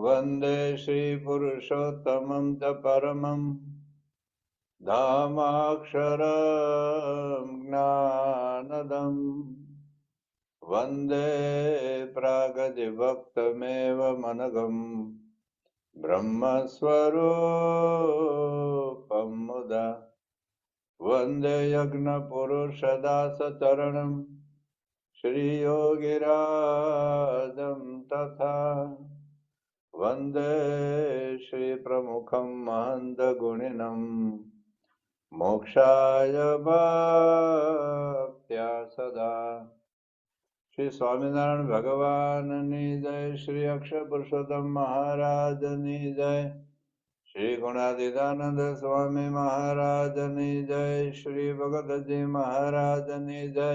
વંદે શ્રી પુરુષોત્તમં ચ પરમં ધામાક્ષરં જ્ઞાનદં વંદે પ્રાગજભક્તમેવ મનઘં બ્રહ્મસ્વરૂપં મુદા વંદે યજ્ઞપુરુષદાસચરણં શ્રીયોગિરાજં તથા વંદે શ્રી પ્રમુખં મહંત ગુણિનં મોક્ષાય ભક્ત્યા સદા. શ્રી સ્વામિનારાયણ ભગવાનની જય, શ્રી અક્ષર પુરુષોત્તમ મહારાજની જય, શ્રી ગુણાતીતાનંદ સ્વામી મહારાજની જય, શ્રી ભગતજી મહારાજની જય,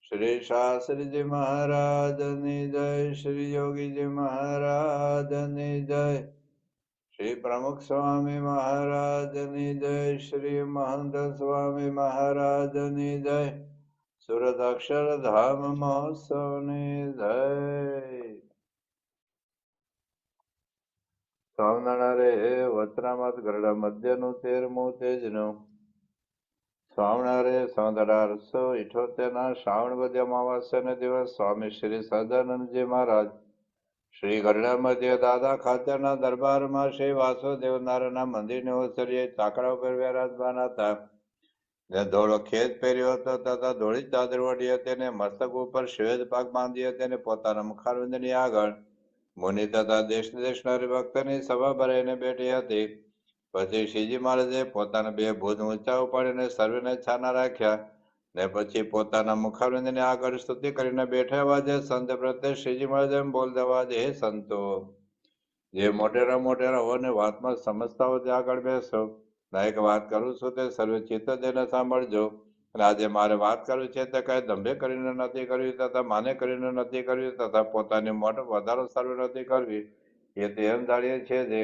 શ્રી શાસ્ત્રીજી મહારાજની જય, શ્રી યોગીજી મહારાજની જય, શ્રી પ્રમુખ સ્વામી મહારાજની જય, શ્રી મહંત સ્વામી મહારાજની જય, સુરત અક્ષરધામ મહોત્સવની જય. સ્વામિનારાયણ વચનામત ગરડા મધ્યનું 13મું તેજનું સ્વામિનારાયણ 1878 શ્રાવણ વદ અમાવાસ્યાના દિવસ સ્વામી શ્રી સહજાનંદજી મહારાજ શ્રી ગરડા મધ્ય દાદા ખાતરના દરબારમાં શ્રી વાસુદેવ નારાયણના મંદિરને ઓસરીએ ચાકડા ઉપર વિરાજમાન હતા. ને ધોળો ખેત પહેર્યો હતો તથા ધોળી ચાદર ઓઢી હતી અને મસ્તક ઉપર શ્વેત પાક બાંધી હતી અને પોતાના મુખારવિંદની આગળ મુનિ તથા દેશ દેશના હરિભક્તની સભા ભરાઈને બેઠી હતી. પછી શ્રીજી મહારાજે પોતાના 2 ભુજ ઊંચા ઉપાડીને સર્વેને છાના રાખ્યા ને પછી પોતાના મુખારવિંદની આગળ સ્તુતિ કરીને બેઠા વાજે સંત પ્રત્યે શ્રીજી મહારાજ એમ બોલતા વાજે, હે સંતો, જે મોટેરા મોટેરા હો ને વાતમાં સમજતા હોય તે આગળ બેસો. ના એક વાત કરું છું તે સર્વે ચિત્ત દઈને સાંભળજો. અને આજે મારે વાત કરવી છે તે કઈ દંભે કરીને નથી કરવી તથા માને કરીને નથી કરવી તથા પોતાની મોટો વધારો સર્વે નથી કરવી. એ તો એમ જાણીએ છે જે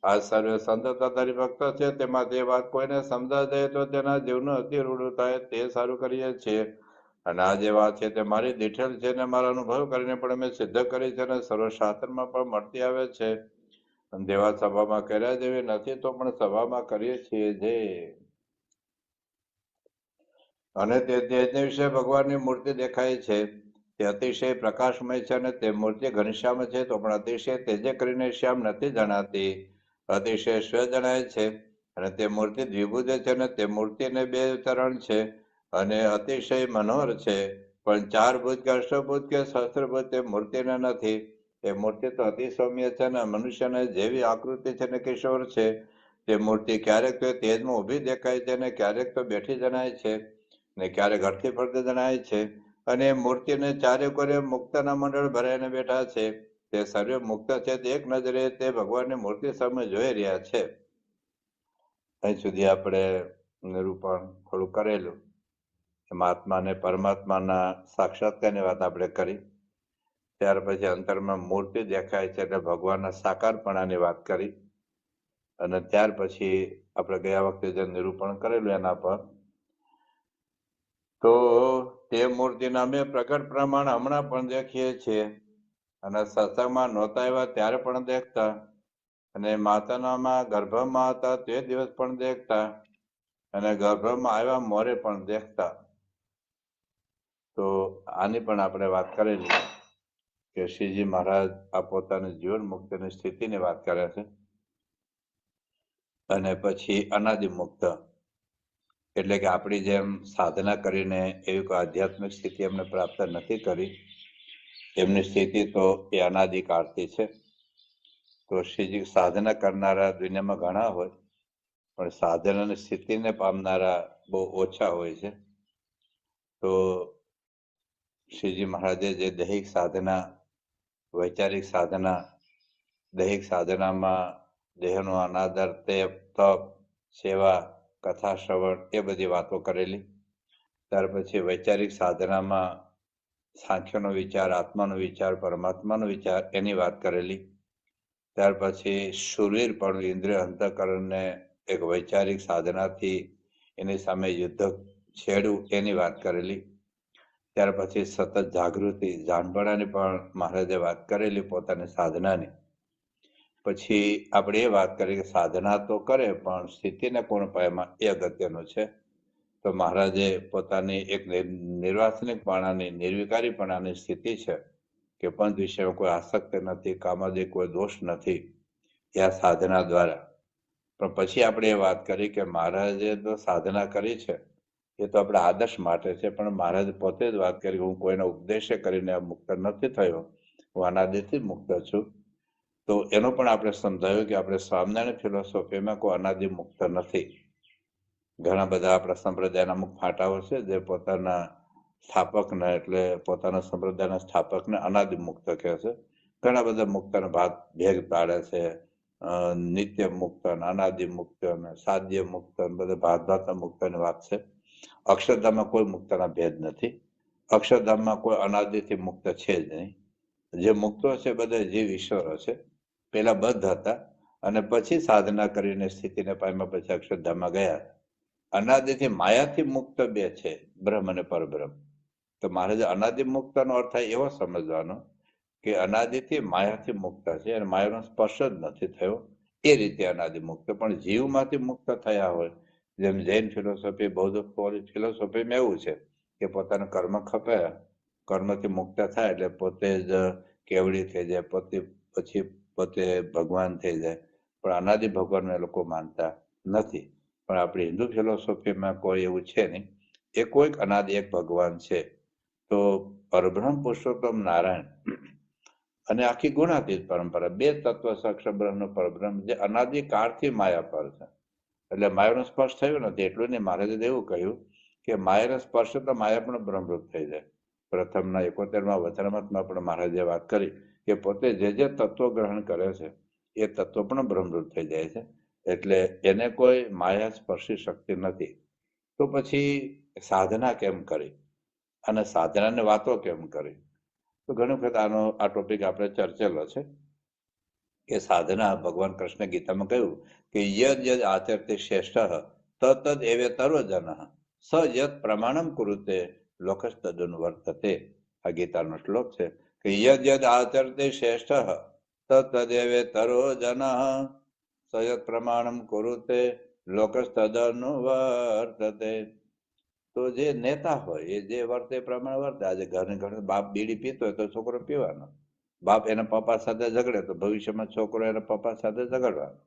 આ સર્વે સંત તથા હરિભક્તો છે તેમાં તે વાત કોઈને સમજાય જાય તો તેના જીવનું અતિ રૂડું થાય તે સારું કરીએ છીએ. અને આ જે વાત છે તે મારી દીઠેલ છે ને મારા અનુભવ કરીને પણ મેં સિદ્ધ કરી છે અને સર્વશાસ્ત્રમાં પણ મળતી આવે છે. દેવા સભામાં કર્યા જેવી નથી તો પણ સભામાં કરીએ છીએ જે. અને તે તેજને વિશે ભગવાનની મૂર્તિ દેખાય છે. તે અતિશય પ્રકાશમય છે અને તે મૂર્તિ ઘનશ્યામ છે તો પણ અતિશય તેજે કરીને શ્યામ નથી જણાતી, અતિશય શ્વેત જણાય છે. અને તે મૂર્તિ દ્વિભુજ છે અને તે મૂર્તિને 2 ચરણ છે અને અતિશય મનોહર છે. પણ 4 ભુજ કે અષ્ટભુજ કે સહસ્ત્રભુજ તે મૂર્તિને નથી. એ મૂર્તિ તો અતિ સૌમ્ય છે અને મનુષ્યને જેવી આકૃતિ છે ને કિશોર છે. તે મૂર્તિ ક્યારેક તો તેજમાં ઊભી દેખાય છે અને ક્યારેક તો બેઠી જણાય છે ને ક્યારેક હરખી ફરતી જણાય છે. અને મૂર્તિને ચારે કોરે મુક્તના મંડળ ભરાઈને બેઠા છે. તે સર્વે મુક્ત છે તે એક નજરે તે ભગવાનની મૂર્તિ સામે જોઈ રહ્યા છે. અહીં સુધી આપણે નિરૂપણ થોડું કરેલું. આત્મા અને પરમાત્માના સાક્ષાત્કારની વાત આપણે કરી. ત્યાર પછી અંતરમાં મૂર્તિ દેખાય છે એટલે ભગવાનના સાકારપણાની વાત કરી. અને ત્યાર પછી આપણે ગયા વખતે જે નિરૂપણ કરેલું એના પર તો તે મૂર્તિના અમે પ્રગટ પ્રમાણ હમણાં પણ દેખીએ છીએ અને સત્સંગમાં નહોતા આવ્યા ત્યારે પણ દેખતા અને માતાનામાં ગર્ભમાં હતા તે દિવસ પણ દેખતા અને ગર્ભમાં આવ્યા મોરે પણ દેખતા. તો આની પણ આપણે વાત કરેલી કે શ્રીજી મહારાજ આ પોતાની જીવન મુક્તિની સ્થિતિની વાત કરે છે. અને પછી અનાદિ મુક્ત એટલે કે આપણી જેમ સાધના કરીને એવી કોઈ આધ્યાત્મિક સ્થિતિ એમને પ્રાપ્ત નથી કરી. એમની સ્થિતિ તો એ અનાદિકાળથી છે. તો શ્રીજી સાધના કરનારા દુનિયામાં ઘણા હોય પણ સાધનાની સ્થિતિને પામનારા બહુ ઓછા હોય છે. તો શ્રીજી મહારાજે જે દૈહિક સાધના, વૈચારિક સાધના, દૈહિક સાધનામાં દેહનો અનાદર, તપ, સેવા, કથા શ્રવણ એ બધી વાતો કરેલી. ત્યાર પછી વૈચારિક સાધનામાં સાંખ્યનો વિચાર, આત્માનો વિચાર, પરમાત્માનો વિચાર એની વાત કરેલી. ત્યાર પછી શૂરવીરપણું, ઇન્દ્રિય અંતઃકરણને એક વૈચારિક સાધનાથી એની સામે યુદ્ધ છેડવું એની વાત કરેલી. ત્યાર પછી સતત જાગૃતિ, જાણપણાની પણ મહારાજે વાત કરેલી પોતાની સાધનાની. પછી આપણે એ વાત કરી કે સાધના તો કરે પણ સ્થિતિને પૂર્ણ પાયમાં એ અગત્યનું છે. તો મહારાજે પોતાની એક નિર્વાસનિકપણાની નિર્વિકારીપણાની સ્થિતિ છે કે પંચ વિષયમાં કોઈ આસક્તિ નથી, કામાદી કોઈ દોષ નથી, એ આ સાધના દ્વારા. પણ પછી આપણે એ વાત કરી કે મહારાજે તો સાધના કરી છે એ તો આપણે આદર્શ માટે છે, પણ મહારાજે પોતે જ વાત કરી કે હું કોઈના ઉપદેશે કરીને મુક્ત નથી થયો, હું અનાદિથી મુક્ત છું. તો એનો પણ આપણે સમજાવ્યું કે આપણે સ્વામિનારાયણ ફિલોસોફીમાં કોઈ અનાદિ મુક્ત નથી. ઘણા બધા આપણા સંપ્રદાયના અમુક ફાટાઓ છે જે પોતાના સ્થાપકને એટલે પોતાના સંપ્રદાયના સ્થાપકને અનાદિ મુક્ત કહે છે. ઘણા બધા મુક્તનો ભાગ ભેગ પાડે છે, નિત્ય મુક્ત, અનાદિ મુક્ત, સાધ્ય મુક્ત, બધા ભાત મુક્તની વાત છે. અક્ષરધામમાં કોઈ મુક્તના ભેદ નથી. અક્ષરધામમાં કોઈ અનાદિથી મુક્ત છે જ નહીં. જે મુક્તો છે બધા જીવ ઈશ્વરો છે. પેલા બદ્ધ હતા અને પછી સાધના કરીને સ્થિતિને પામ્યા, પછી અક્ષરધામમાં ગયા. અનાદિથી માયાથી મુક્ત બે છે, બ્રહ્મ અને પરબ્રહ્મ. તો મહારાજે અનાદિ મુક્તનો અર્થ થાય એવો સમજવાનો કે અનાદિથી માયાથી મુક્ત છે અને માયાનો સ્પર્શ જ નથી થયો, એ રીતે અનાદિ મુક્ત. પણ જીવમાંથી મુક્ત થયા હોય, જેમ જૈન ફિલોસોફી, બૌદ્ધ ફિલોસોફીમાં એવું છે કે પોતાનું કર્મ ખપે, કર્મથી મુક્ત થાય એટલે પોતે જ કેવડી થઈ જાય, પોતે ભગવાન થઈ જાય. પણ અનાદિ ભગવાન એ લોકો માનતા નથી. પણ આપણી હિન્દુ ફિલોસોફીમાં કોઈ એવું છે નહીં. એ કોઈક અનાદિ એક ભગવાન છે. તો પરબ્રહ્મ પુરુષોત્તમ નારાયણ અને આખી ગુણાતીત પરંપરા, બે તત્વ છે, અક્ષર બ્રહ્મ, પરબ્રહ્મ, જે અનાદિ કાળથી માયા પર છે. એટલે માયાનો સ્પર્શ થયો નથી એટલું નહીં. મહારાજે એવું કહ્યું કે માયાનો સ્પર્શ તો માયા પણ બ્રહ્મરૂપ થઈ જાય. પ્રથમના 71માં વચનામૃતમાં પણ મહારાજે વાત કરી કે પોતે જે તત્વો ગ્રહણ કરે છે એ તત્વો પણ બ્રહ્મરૂપ થઈ જાય છે. એટલે એને કોઈ માયા સ્પર્શી શકતી નથી. તો પછી સાધના કેમ કરી અને સાધનાની વાતો કેમ કરી? તો ઘણી વખત આ ટોપિક આપણે ચર્ચેલો છે કે સાધના, ભગવાન કૃષ્ણ ગીતામાં કહ્યું કે યદ યદ આચરતે શ્રેષ્ઠ તદ એવેતરો જન સ યદ પ્રમાણમ કુરુતે લોકસ્તદન વર્તતે. આ ગીતાનો શ્લોક છે કે યદ યદ આચરતે શ્રેષ્ઠ તદ એવેતરો જન સ યદ પ્રમાણમ કુરુતે લોકસ્તદન વર્તતે. તો જે નેતા હોય એ જે વર્તે પ્રમાણે વર્તે. આજે ઘરે બાપ બીડી પીતો હોય તો છોકરો પીવાનો, બાપ એના પપ્પા સાથે ઝઘડે તો ભવિષ્યમાં છોકરો એના પપ્પા સાથે ઝઘડવાનો.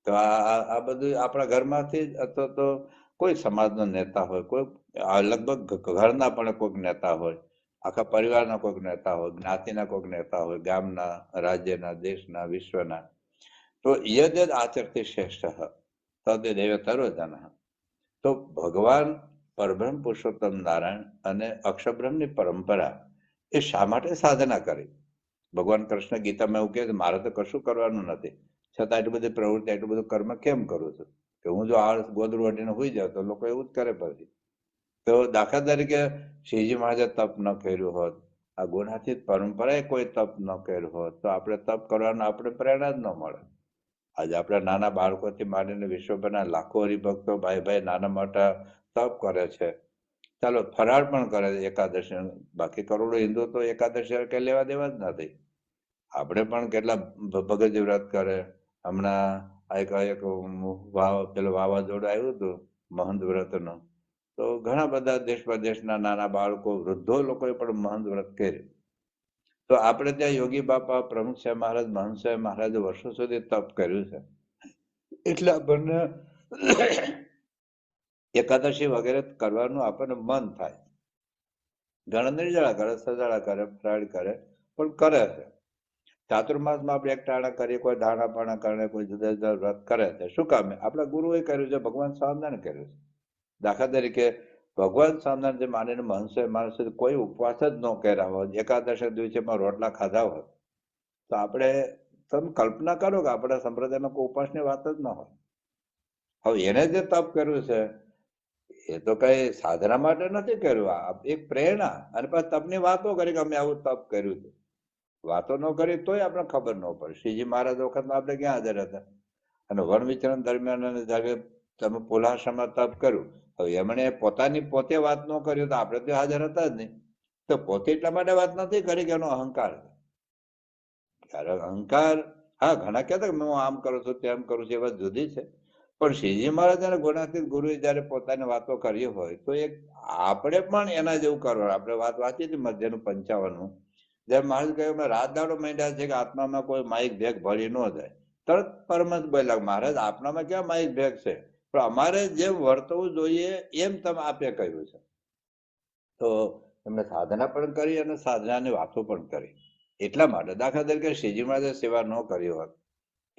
તો આ બધું આપણા ઘરમાંથી જ, અથવા તો કોઈ સમાજનો નેતા હોય, કોઈ લગભગ ઘરના પણ કોઈક નેતા હોય, આખા પરિવારના કોઈક નેતા હોય, જ્ઞાતિના કોઈક નેતા હોય, ગામના, રાજ્યના, દેશના, વિશ્વના. તો યદ યદ આચરતી શ્રેષ્ઠ તદ દેવતરો જન. તો ભગવાન પરબ્રહ્મ પુરુષોત્તમ નારાયણ અને અક્ષરબ્રહ્મની પરંપરા એ શા માટે સાધના કરી? ભગવાન કૃષ્ણ ગીતામાં એવું કહે છે મારે તો કશું કરવાનું નથી, છતાં એટલી બધી પ્રવૃત્તિ, એટલું બધું કર્મ કેમ કરું છું? કે હું જો આ ગોદડું વાટીને હોઈ જાઉં તો લોકો એવું જ કરે. પછી તો દાખલા તરીકે શ્રીજી મહારાજે તપ ન કર્યું હોત, આ ગુણાતીત પરંપરાએ કોઈ તપ ન કર્યું હોત, તો આપણે તપ કરવાનો આપણે પ્રેરણા જ ન મળે. આજે આપણા નાના બાળકોથી માંડીને વિશ્વભરના લાખો હરિભક્તો ભાઈ નાના મોટા તપ કરે છે. ચાલો ફરાળ પણ કરે છે એકાદશી, બાકી કરોડો હિન્દુ તો એકાદશી કઈ લેવા દેવા જ નથી. આપણે પણ કેટલા ભગતજી વ્રત કરે. હમણાં એક પેલું વાવાઝોડું આવ્યું હતું મહંત વ્રતનું, તો ઘણા બધા દેશ પ્રદેશના નાના બાળકો, વૃદ્ધો લોકોએ પણ મહંત વ્રત કર્યું. તો આપણે ત્યાં યોગી બાપા, પ્રમુખ સાહેબ મહારાજ, મહંત સાહેબ મહારાજે વર્ષો સુધી તપ કર્યું છે. એટલે આપણને એકાદશી વગેરે કરવાનું આપણને મન થાય. ઘણા નિર્જળા કરે, સજાળા કરે, ફરાળ કરે, પણ કરે છે. ચાતુર્માસમાં આપણે એક ટાણા કરીએ, કોઈ દાણા પાણા કરે, કોઈ જુદા જુદા વ્રત કરે છે. શું કામે? આપણા ગુરુએ કર્યું છે, ભગવાન સ્વામિનારાયણ કર્યું છે. દાખલા તરીકે ભગવાન સ્વામિનારાયણ જે માનીને મહંસે માણસે કોઈ ઉપવાસ જ ન કર્યા હોય, એકાદશી દિવસેમાં રોટલા ખાધા હોય, તો આપણે, તમે કલ્પના કરો કે આપણા સંપ્રદાયમાં કોઈ ઉપવાસની વાત જ ન હોય. હવે એને જે તપ કર્યું છે એ તો કઈ સાધના માટે નથી કર્યું, એક પ્રેરણા. અને પછી તપની વાતો કરી કે અમે આવું તપ કર્યું હતું. વાતો ન કરી તોય આપણે ખબર ન પડે. શ્રીજી મહારાજ વખતમાં આપણે ક્યાં હાજર હતા? અને વન વિચરણ દરમિયાન તમે પુલાશ્રમમાં તપ કર્યું. હવે એમણે પોતે વાત ન કર્યું તો આપણે તો હાજર હતા જ નહીં. તો પોતે એટલા માટે વાત નથી કરી કે એનો અહંકાર. અહંકાર હા, ઘણા કહેતા કે હું આમ કરું છું તેમ કરું છું, એ વાત જુદી છે. પણ શ્રીજી મહારાજ અને ગુણાતીત ગુરુએ જયારે પોતાની વાતો કરી હોય તો એક આપણે પણ એના જેવું કરવાનું. આપણે વાત વાંચી હતી મધ્યનું 55. જેમ મહારાજ કહ્યું મેં રાત દાડો માંડ્યા છે કે આત્મામાં કોઈ માઇક ભેગ ભળી ન જાય. તરત પરમહંસ બોલ્યા મહારાજ આપનામાં ક્યાં માઇક ભેગ છે, પણ અમારે જેમ વર્તવું જોઈએ એમ તમે આપે કહ્યું છે. તો એમને સાધના પણ કરી અને સાધનાની વાતો પણ કરી. એટલા માટે દાખલા તરીકે શ્રીજી મહારાજે સેવા ન કરી હોત,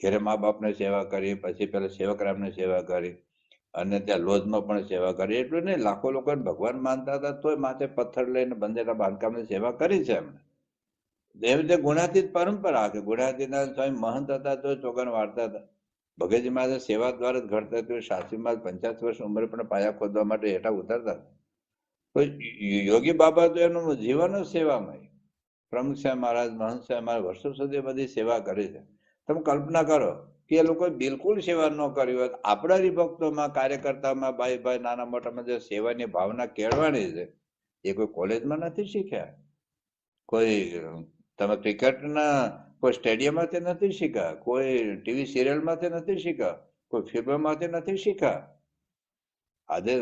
ઘેરે મા બાપને સેવા કરી, પછી પેલા સેવકરામની સેવા કરી અને ત્યાં લોજમાં પણ સેવા કરી. એટલું નહીં, લાખો લોકોને ભગવાન માનતા હતા તોય માથે પથ્થર લઈને બંધેલા બાંધકામની સેવા કરી છે એમને. એવી રીતે ગુણાતીત પરંપરા કે ગુણાતીતના સ્વામી મહંત હતા તો ચોગન વાળતા હતા. ભગતજી મહારાજ સેવા દ્વારા જ ઘડતા હતું. શાસ્ત્રી મહારાજ 85 વર્ષ ઉંમરે પણ પાયા ખોદવા માટે હેઠા ઉતરતા હતા. તો યોગી બાબા તો એનું જીવન જ સેવામય. પ્રમુખ સાહેબ મહારાજ, મહંત સાહેબ મહારાજ વર્ષો સુધી બધી સેવા કરી છે. તમે કલ્પના કરો કે એ લોકોએ બિલકુલ સેવા ન કરી હોત. આપણા હરિભક્તોમાં, કાર્યકર્તામાં, ભાઈ ભાઈ નાના મોટામાં જે સેવાની ભાવના કેળવાની છે એ કોઈ કોલેજમાં નથી શીખ્યા, કોઈ તમે ક્રિકેટના કોઈ સ્ટેડિયમમાંથી નથી શીખ્યા, કોઈ ટીવી સિરિયલમાંથી નથી શીખ્યા, કોઈ ફિલ્મમાંથી નથી શીખ્યા. આજે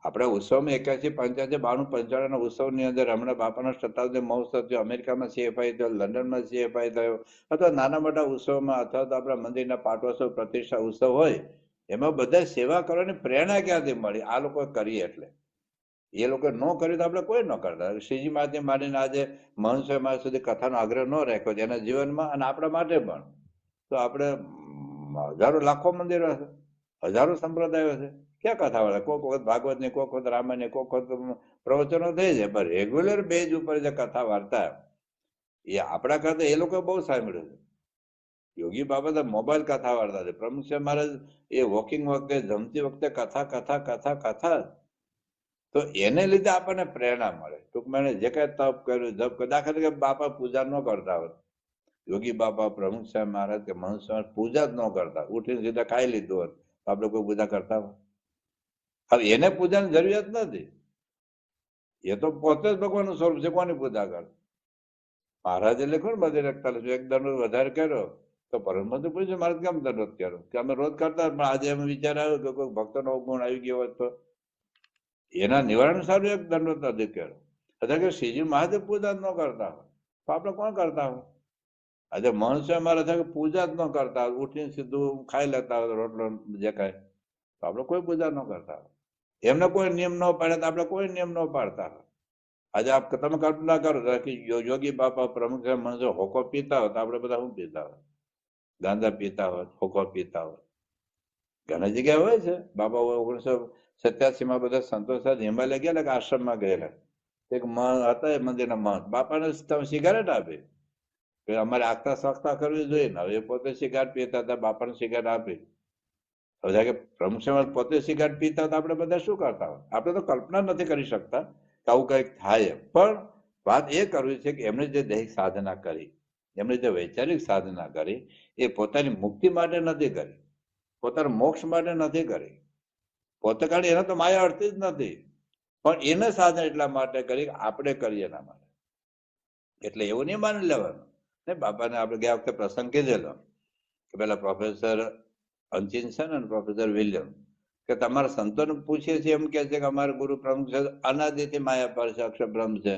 આપણા ઉત્સવમાં 81, 85, 92, 95 ઉત્સવની અંદર હમણાં બાપાનો શતાબ્દી મહોત્સવ થયો, અમેરિકામાં CFI થયો, લંડનમાં CFI થયો, અથવા નાના મોટા ઉત્સવમાં અથવા તો આપણા મંદિરના પાટોત્સવ, પ્રતિષ્ઠા ઉત્સવ હોય, એમાં બધા સેવા કરવાની પ્રેરણા ક્યાંથી મળી? આ લોકો કરીએ એટલે. એ લોકો ન કર્યું તો આપણે કોઈ ન કરતા. શ્રીજી મહારાજને માંડીને આજે મહંત મારા સુધી કથાનો આગ્રહ ન રાખ્યો એના જીવનમાં અને આપણા માટે પણ, તો આપણે હજારો લાખો મંદિરો હશે, હજારો સંપ્રદાયો છે, ક્યાં કથા વાળા? કોઈક વખત ભાગવતની, કોઈક વખત રામાયણની, કોઈક વખત પ્રવચનો થઈ જાય, પણ રેગ્યુલર બેઝ ઉપર જે કથા વાર્તા એ આપણા કરતા એ લોકો બહુ સાંભળ્યું છે. યોગી બાબા તો મોબાઈલ કથા વાર્તા છે. પ્રમુખ સાહેબ મહારાજ એ વોકિંગ વખતે, જમતી વખતે કથા કથા કથા કથા. તો એને લીધે આપણને પ્રેરણા મળે. ટૂંકમાં જે કઈ તપ કર્યું, જપ કર્યું, દાખલા તરીકે બાપા પૂજા ન કરતા હોય, યોગી બાપા, પ્રમુખ સાહેબ મહારાજ કે મહંત સાહેબ પૂજા જ ન કરતા, ઉઠીને સીધા ખાઈ લીધું હોત, આપણે કોઈ પૂજા કરતા હોય? હવે એને પૂજાની જરૂરિયાત નથી. એ તો પોતે જ ભગવાનનું સ્વરૂપ છે, કોની પૂજા કરે? મહારાજે લખ્યું ને બધે 41 એક દંડવત વધારે કર્યો તો પરમહંસે પૂછ્યું મારે કેમ દંડવત કર્યો? કે અમે રોજ કરતા, પણ આજે એમ વિચાર આવ્યો કે કોઈ ભક્તનો અવગુણ આવી ગયો હોત તો એના નિવારણ સારું એક દંડવત અધિક કર્યો. એટલે કે શ્રીજી મહાદેવ પૂજા જ ન કરતા હોય તો આપણે કોણ કરતા હોય? આજે મહંત સાહેબ મારા થાય પૂજા જ ન કરતા હોય, ઉઠીને સીધું ખાઈ લેતા હોય રોટલો જે કાંઈ, તો આપણે કોઈ પૂજા ન કરતા હોય. એમને કોઈ નિયમ ન પાડે તો આપણે કોઈ નિયમ ન પાડતા હોય. આજે તમે કલ્પના કરો કે યોગી બાપા, પ્રમુખ સાહેબ મહંત હોકો પીતા હોય તો આપણે બધા શું પીતા હોય? ગાંજા પીતા હોય, હોકો પીતા હોય. ઘણી જગ્યાએ હોય છે. બાબા 1987 બધા સંતો સાથે હિમાલય ગયેલા કે આશ્રમમાં ગયેલા, એક હતા મંદિરના મહંત, બાપાને તમે સિગારેટ આપી કે અમારે આગતા સખતા કરવી જોઈએ ને. હવે પોતે સિગારેટ પીતા હતા, બાપાને સિગારેટ આપી. હવે કે પ્રમુખ સાહેબ પોતે સિગારેટ પીતા હતા, આપણે બધા શું કરતા હોય? આપણે તો કલ્પના નથી કરી શકતા કે આવું કંઈક થાય. પણ વાત એ કરવી છે કે એમણે જે દૈહિક સાધના કરી, એમણે જે વૈચારિક સાધના કરી, એ પોતાની મુક્તિ માટે નથી કરી, પોતાના મોક્ષ માટે નથી કરી, પોતે કારણ એના તો માયા અડતી જ નથી, પણ એને સાધન એટલા માટે કરી આપણે કરીએ એના માટે. એટલે એવું નહીં માની લેવાનું ને. બાપાને આપણે ગયા વખતે પ્રસંગ કીધેલો કે પેલા પ્રોફેસર અંચિન છે ને પ્રોફેસર વિલિયમ, કે તમારા સંતોને પૂછીએ છીએ, એમ કે છે કે અમારા ગુરુ પ્રમુખ છે અનાદિથી માયા પર છે, અક્ષર બ્રહ્મ છે,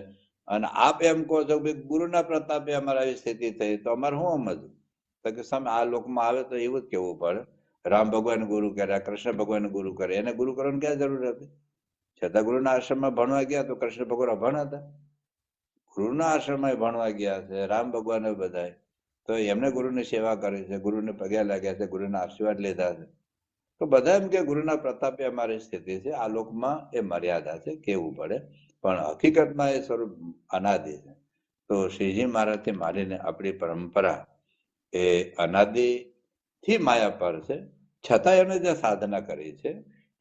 અને આપ એમ કહો છો કે ગુરુના પ્રતાપે અમારે આવી સ્થિતિ થઈ, તો અમારે શું સમજવું? તો કે સામે આ લોકમાં આવે તો એવું જ કેવું પડે. રામ ભગવાન ગુરુ કર્યા, કૃષ્ણ ભગવાન ગુરુ કર્યા, એને ગુરુ કરવાની ક્યાં જરૂર હતી? છતાં ગુરુના આશ્રમમાં ભણવા ગયા તો કૃષ્ણ ભગવાન અભણ હતા? ગુરુના આશ્રમમાં ભણવા ગયા છે રામ ભગવાન બધા, તો એમને ગુરુની સેવા કરી છે, ગુરુને પગે લાગ્યા છે, ગુરુના આશીર્વાદ લીધા છે. તો બધા એમ કે ગુરુના પ્રતાપે અમારી સ્થિતિ છે, આ લોકમાં એ મર્યાદા છે, કેવું પડે. પણ હકીકતમાં એ સ્વરૂપ અનાદિ છે. તો શ્રીજી મહારાજથી માંડીને આપણી પરંપરા એ અનાદિથી માયા પર છે, છતાં એમને જે સાધના કરી છે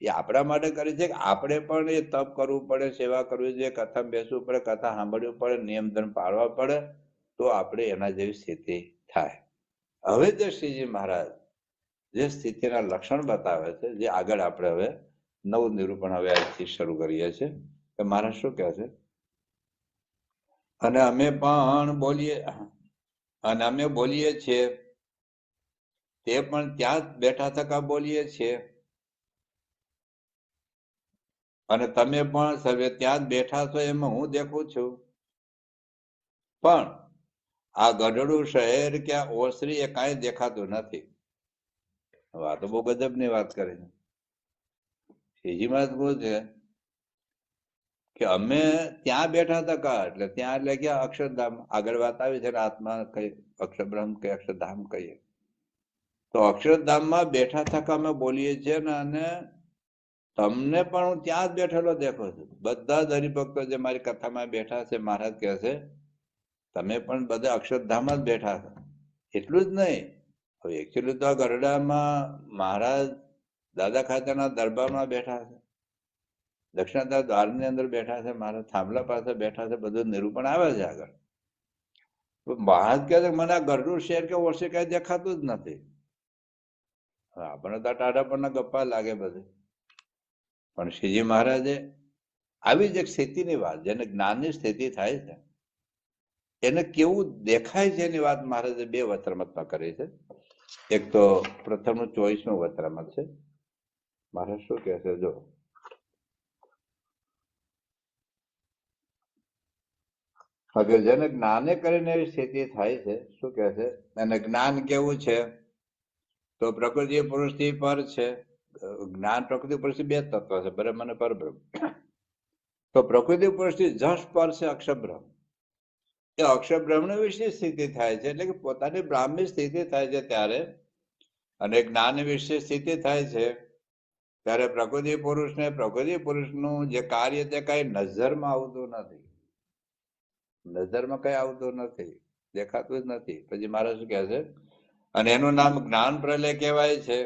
એ આપણા માટે કરી છે કે આપણે પણ એ તપ કરવું પડે, સેવા કરવી જોઈએ, કથા બેસવું પડે, કથા સાંભળવી પડે, નિયમ ધર્મ પાળવા પડે, તો આપણે એના જેવી સ્થિતિ થાય. હવે જે શ્રીજી મહારાજ જે સ્થિતિના લક્ષણ બતાવે છે, જે આગળ આપણે હવે નવું નિરૂપણ હવે આજથી શરૂ કરીએ છીએ, કે મહારાજ શું કહે છે? અને અમે બોલીએ છીએ તે પણ ત્યાં જ બેઠા થકા બોલીએ છીએ, અને તમે પણ સર્વે ત્યાં જ બેઠા છો એમાં હું દેખું છું. પણ આ ગઢડું શહેર કે આ ઓસરી એ કાંઈ દેખાતું નથી. આ તો બહુ ગજબની વાત કરી છે. શ્રીજી મહારાજ કહું છે કે અમે ત્યાં બેઠા હતા કા, એટલે ત્યાં એટલે ગયા અક્ષરધામ. આગળ વાત આવી છે આત્મા કઈ અક્ષરબ્રહ્મ કઈ અક્ષરધામ કહીએ. તો અક્ષરધામમાં બેઠા થકા અમે બોલીએ છીએ ને, અને તમને પણ હું ત્યાં જ બેઠેલો દેખો છું. બધા જ હરિભક્તો જે મારી કથામાં બેઠા છે, મહારાજ કહે છે તમે પણ બધા અક્ષરધામ જ બેઠા છો. એટલું જ નહીં, હવે એકચ્યુઅલી તો આ ગરડામાં મહારાજ દાદા ખાતરના દરબારમાં બેઠા છે, દક્ષિણાદાર દ્વારની અંદર બેઠા છે, મહારાજ થાંભલા પાસે બેઠા છે, બધું નિરૂપણ આવે છે આગળ. મહારાજ કહે છે મને આ ગરડું શેર કે ઓરસે કઈ દેખાતું જ નથી. આપણને તો ટાઢા પણ ગપ્પા લાગે બધી, પણ શ્રીજી મહારાજે આવી જ એક સ્થિતિની વાત, જેને જ્ઞાનની સ્થિતિ થાય છે એને કેવું દેખાય છે એની વાત મહારાજે બે વચરામતમાં કરી છે. એક તો પ્રથમનું 24મું વચરામત છે. મહારાજ શું કહે છે જો, હવે જેને જ્ઞાને કરીને એવી સ્થિતિ થાય છે, શું કહે છે, અને જ્ઞાન કેવું છે તો પ્રકૃતિ પુરુષથી પર છે. જ્ઞાન પ્રકૃતિ પુરુષથી બે તત્વ છે, બ્રહ્મ અને પરબ્રહ્મ. તો પ્રકૃતિ પુરુષથી જસ પર છે અક્ષરબ્રહ્મ. એ અક્ષરબ્રહ્મની વિશે સ્થિતિ થાય છે, એટલે કે પોતાની બ્રાહ્મી સ્થિતિ થાય છે ત્યારે, અને જ્ઞાન વિશે સ્થિતિ થાય છે ત્યારે પ્રકૃતિ પુરુષનું જે કાર્ય તે કઈ નજરમાં આવતું નથી. નજરમાં કઈ આવતું નથી, દેખાતું જ નથી. પછી મહારાજ શું કહે છે, અને એનું નામ જ્ઞાન પ્રલય કહેવાય છે.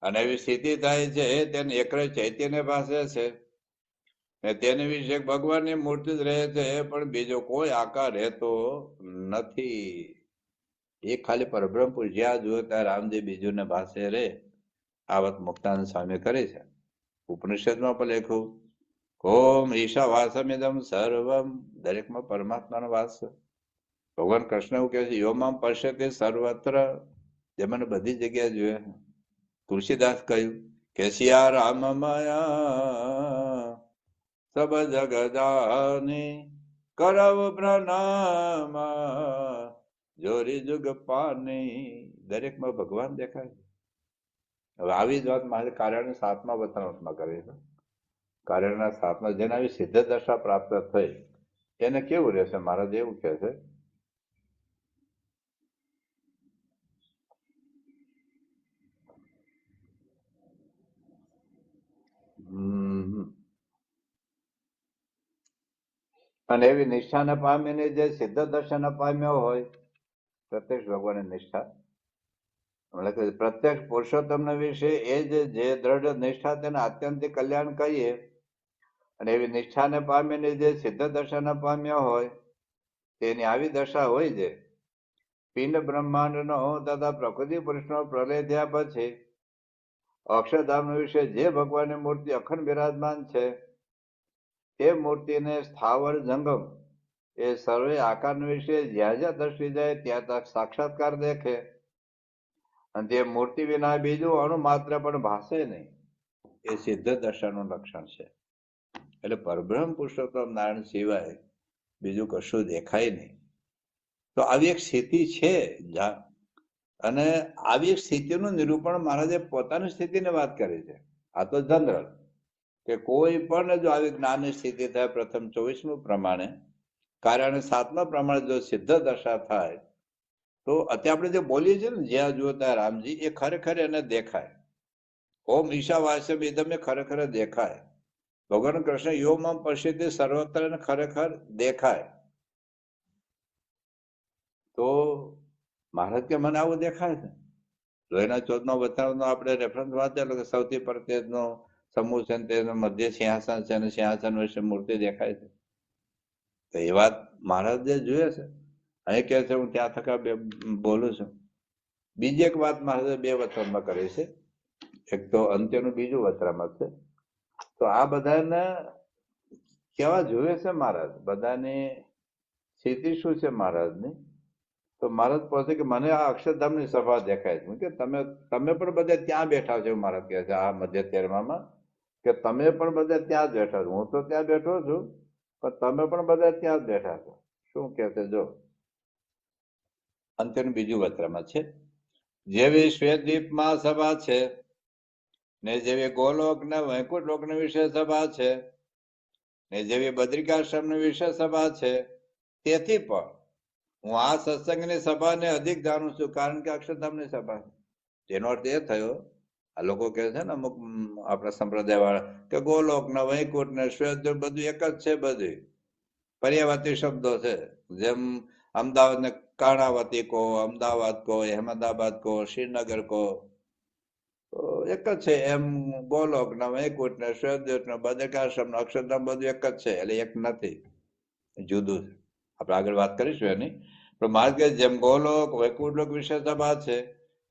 અને એવી સ્થિતિ થાય છે તેને એકરે ચૈતન્ય પાસે છે, ને તેની વિશે ભગવાનની મૂર્તિ જ રહે છે, પણ બીજો કોઈ આકાર રહેતો નથી. એ ખાલી પરબ્રહ્મ પુરુષ જ્યાં જુઓ ત્યાં રામજી બીજું ને ભાષે રે. આ વાત મુક્તાનંદ સ્વામી કરે છે. ઉપનિષદમાં પણ લખ્યું ઓમ ઈશા વાસમિદમ સર્વમ, દરેકમાં પરમાત્માનો વાસ છે. ભગવાન કૃષ્ણ એવું કહે છે યોમામ પશ્યતે સર્વત્ર, જે મને બધી જગ્યાએ જોયે. તુલસીદાસ કહ્યું કે સિયા રામમયા સબ જગદાની કરવ પ્રણામ, જોરી જુગ પાની, દરેકમાં ભગવાન દેખાય છે. હવે આવી જ વાત મારે કાર્યના 7મા વચનામૃતમાં કરી છે. કાર્યના 7મા, જેને આવી સિદ્ધ દશા પ્રાપ્ત થઈ એને કેવું રહેશે, મહારાજ એવું કહે છે અને એવી નિષ્ઠાને પામીને જે સિદ્ધ દર્શનને પામ્યો હોય, પ્રત્યક્ષ ભગવાનની નિષ્ઠા, પ્રત્યક્ષ પુરુષોત્તમ વિશે એ જે દ્રઢ નિષ્ઠા તેને આત્યંતિક કલ્યાણ કહીએ. અને એવી નિષ્ઠાને પામીને જે સિદ્ધ દર્શન પામ્યો હોય તેની આવી દશા હોય છે. પિંડ બ્રહ્માંડનો તથા પ્રકૃતિ પુરુષનો પ્રલય થયા પછી અક્ષરધામ વિશે જે ભગવાનની મૂર્તિ અખંડ બિરાજમાન છે, તે મૂર્તિને સ્થાવર જંગમ એ સર્વે આકાર વિશે જ્યાં જ્યાં દ્રષ્ટિ જાય ત્યાં ત્યાં સાક્ષાત્કાર દેખે, અને તે મૂર્તિ વિના બીજું અણુ માત્ર પણ ભાષે નહીં. એ સિદ્ધ દશાનું લક્ષણ છે. એટલે પરબ્રહ્મ પુરુષોત્તમ નારાયણ સિવાય બીજું કશું દેખાય નહીં. તો આવી એક સ્થિતિ છે, અને આવી એક સ્થિતિનું નિરૂપણ મહારાજે પોતાની સ્થિતિની વાત કરી છે. આ તો જનરલ કે કોઈ પણ જો આવી જ્ઞાનની સ્થિતિ થાય, પ્રથમ 24મું પ્રમાણે, કાર્યના 7મા પ્રમાણે જો સિદ્ધ દશા થાય તો અત્યારે આપણે જે બોલીએ છીએ ને જ્યાં જુઓ ત્યાં રામજી, એ ખરેખર એને દેખાય. ઓમ ઈશા વાસ્યમ ઇદમ એ ખરેખર દેખાય. ભગવાન કૃષ્ણ યોમમ પશ્યતે સર્વત્ર એને ખરેખર દેખાય. તો મહારાજ કે મને આવું દેખાય છે. લોહીના 14મા વચનામૃતનો આપણે રેફરન્સ વાંચેલો કે સૌથી પ્રત્યેકનો સમૂહ છે, તેનો મધ્ય સિંહાસન છે, અને સિંહાસન વિશે મૂર્તિ દેખાય છે. તો એ વાત મહારાજે જોઈએ છે. અહીં કહે છે હું ત્યાં થકા બોલું છું. બીજી એક વાત મહારાજે બે વચનમાં કરી છે. એક તો અંત્યનું બીજું વચરામત છે. તો આ બધાને કેવા જોઈએ છે મહારાજ, બધાની સ્થિતિ શું છે મહારાજની, તો મહારાજ પૂછે કે મને આ અક્ષરધામની સભા દેખાય છે કે તમે પણ બધે ત્યાં બેઠા છો. મહારાજ કહે છે આ મધ્ય 13માં કે તમે પણ બધે ત્યાં જ બેઠા છો. હું તો ત્યાં બેઠો છું પણ તમે પણ બધા ત્યાં જ બેઠા છો. શું કે છે જો અંતનું બીજું વચનમાં છે, જેવી શ્વેતદ્વીપમાં સભા છે ને જેવી ગોલોક ને વૈકુંઠ લોકની વિશે સભા છે ને જેવી બદ્રિકાશ્રમની વિશે સભા છે, તેથી પણ હું આ સત્સંગની સભાને અધિક જાણું છું, કારણ કે અક્ષરધામની સભા છે. તેનો અર્થ એ થયો, આ લોકો કહે છે ને અમુક આપણા સંપ્રદાય વાળા કે ગોલોક ને વૈકુંઠ ને શ્વેતદ્વીપ બધું એક જ છે. બધી પર્યાવતી શબ્દો છે. જેમ અમદાવાદ ને કર્ણાવતી કહો, અમદાવાદ કહો, અહેમદાબાદ કહો, શ્રીનગર કહો, એક જ છે. એમ ગોલોક ને વૈકુંઠ ને શ્વેતદ્વીપ ને બદ્રિકાશ્રમ ને અક્ષરધામ બધું એક જ છે. એટલે એક નથી, જુદું છે. આપણે આગળ વાત કરીશું એની. પણ માર્ગ જેમ ગોલોક વૈકુંઠ લોક વિશે સભા છે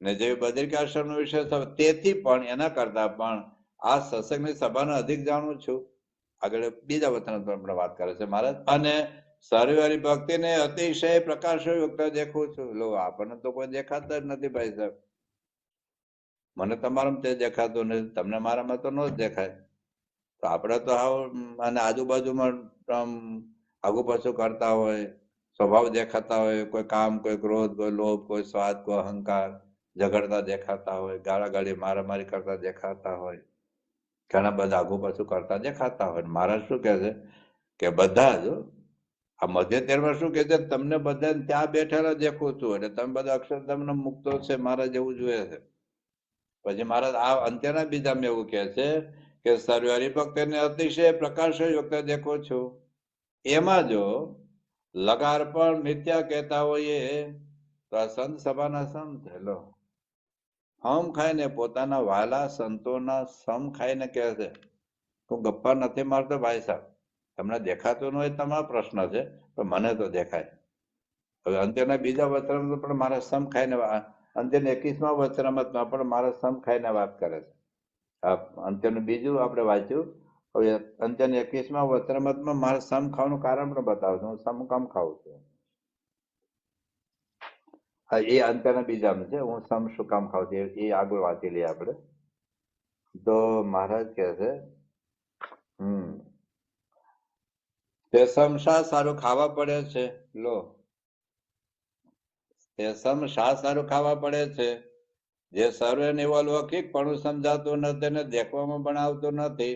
ને જેવી બદ્રિકાશ્રમ વિશે સભા, તેથી પણ એના કરતા પણ આ સત્સંગની સભાને અધિક જાણું છું. આગળ બીજા વચન પર વાત કરે છે મહારાજ. અને સર્વરી ભક્તિને અતિશય પ્રકાશયુક્ત દેખું છું. લો, આપણને તો કોઈ દેખાતા જ નથી ભાઈ સાહેબ. મને તમારામાં તે દેખાતું નથી, તમને મારામાં તો ન જ દેખાય. તો આપણે તો હાવ અને આજુબાજુમાં આગુ પાછું કરતા હોય, સ્વભાવ દેખાતા હોય, કોઈ કામ, કોઈ ક્રોધ, કોઈ લોભ, કોઈ સ્વાદ, કોઈ અહંકાર, ઝઘડતા દેખાતા હોય, ગાળાગાળી મારામારી કરતા દેખાતા હોય, ઘણા બધા આગુ પાછું કરતા દેખાતા હોય. મહારાજ શું કહે છે કે બધા જ આ મધ્ય 13માં શું કહે છે, તમને બધા ત્યાં બેઠેલા દેખું છું. એટલે તમે બધા અક્ષરધામનો મુક્તો છે મારા જેવું જોઈએ છે. પછી મહારાજ આ અંત્યના બીજામાં એવું કહે છે કે સર્વ હરિભક્તને અતિશય પ્રકાશયુક્ત દેખો છો. એમાં જો લગાર પણ મિથ્યા કહેતા હોઈએ તો આ સંત સભાના સંત હેલો હમ ખાઈને પોતાના વાલા સંતોના સમ ખાઈને કહે છે હું ગપ્પા નથી મારતો ભાઈ સાહેબ. તમને દેખાતું ન હોય તમારો પ્રશ્ન છે, પણ મને તો દેખાય. હવે અંત્યના બીજા વચનમાં પણ મારા સમ ખાઈને, અંત્યના 21માં વચનામૃતમાં પણ મારા સમ ખાઈને વાત કરે છે. અંત્યનું બીજું આપણે વાંચ્યું. હવે અંત્યના 21માં વચનામૃતમાં મારે સમ ખાવાનું કારણ પણ બતાવું છું. હું સમ કામ ખાઉં છું. હા, એ અંત્યના બીજામાં છે. હું સમ શું કામ ખાઉં છું એ આગળ વાંચી લઈએ આપણે. તો મહારાજ કહે છે તે સમ શા સારું ખાવા પડે છે. લો, તે સમ શા સારું ખાવા પડે છે, જે સર્વે નિવલૌકિક પણ સમજાતું નથી ને દેખવામાં પણ આવતું નથી,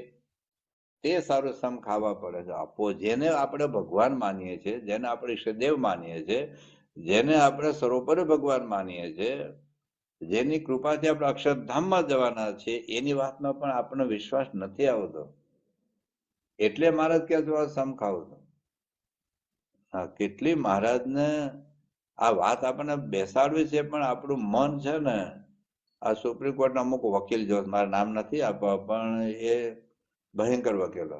તે સારું સમ ખાવા પડે છે. આપો જેને આપણે ભગવાન માનીએ છીએ, જેને આપણે ઈષ્ટદેવ માનીએ છીએ, જેને આપણે સર્વોપરી ભગવાન માનીએ છીએ, જેની કૃપાથી આપણે અક્ષરધામમાં જવાના છે, એની વાતમાં પણ આપણને વિશ્વાસ નથી આવતો. એટલે મહારાજ કે સમ ખાવું છું. હા, કેટલી મહારાજને આ વાત આપણને બેસાડવી છે, પણ આપણું મન છે ને આ સુપ્રીમ કોર્ટના અમુક વકીલ જો મારા નામ નથી આપવા, પણ એ ભયંકર વકીલો,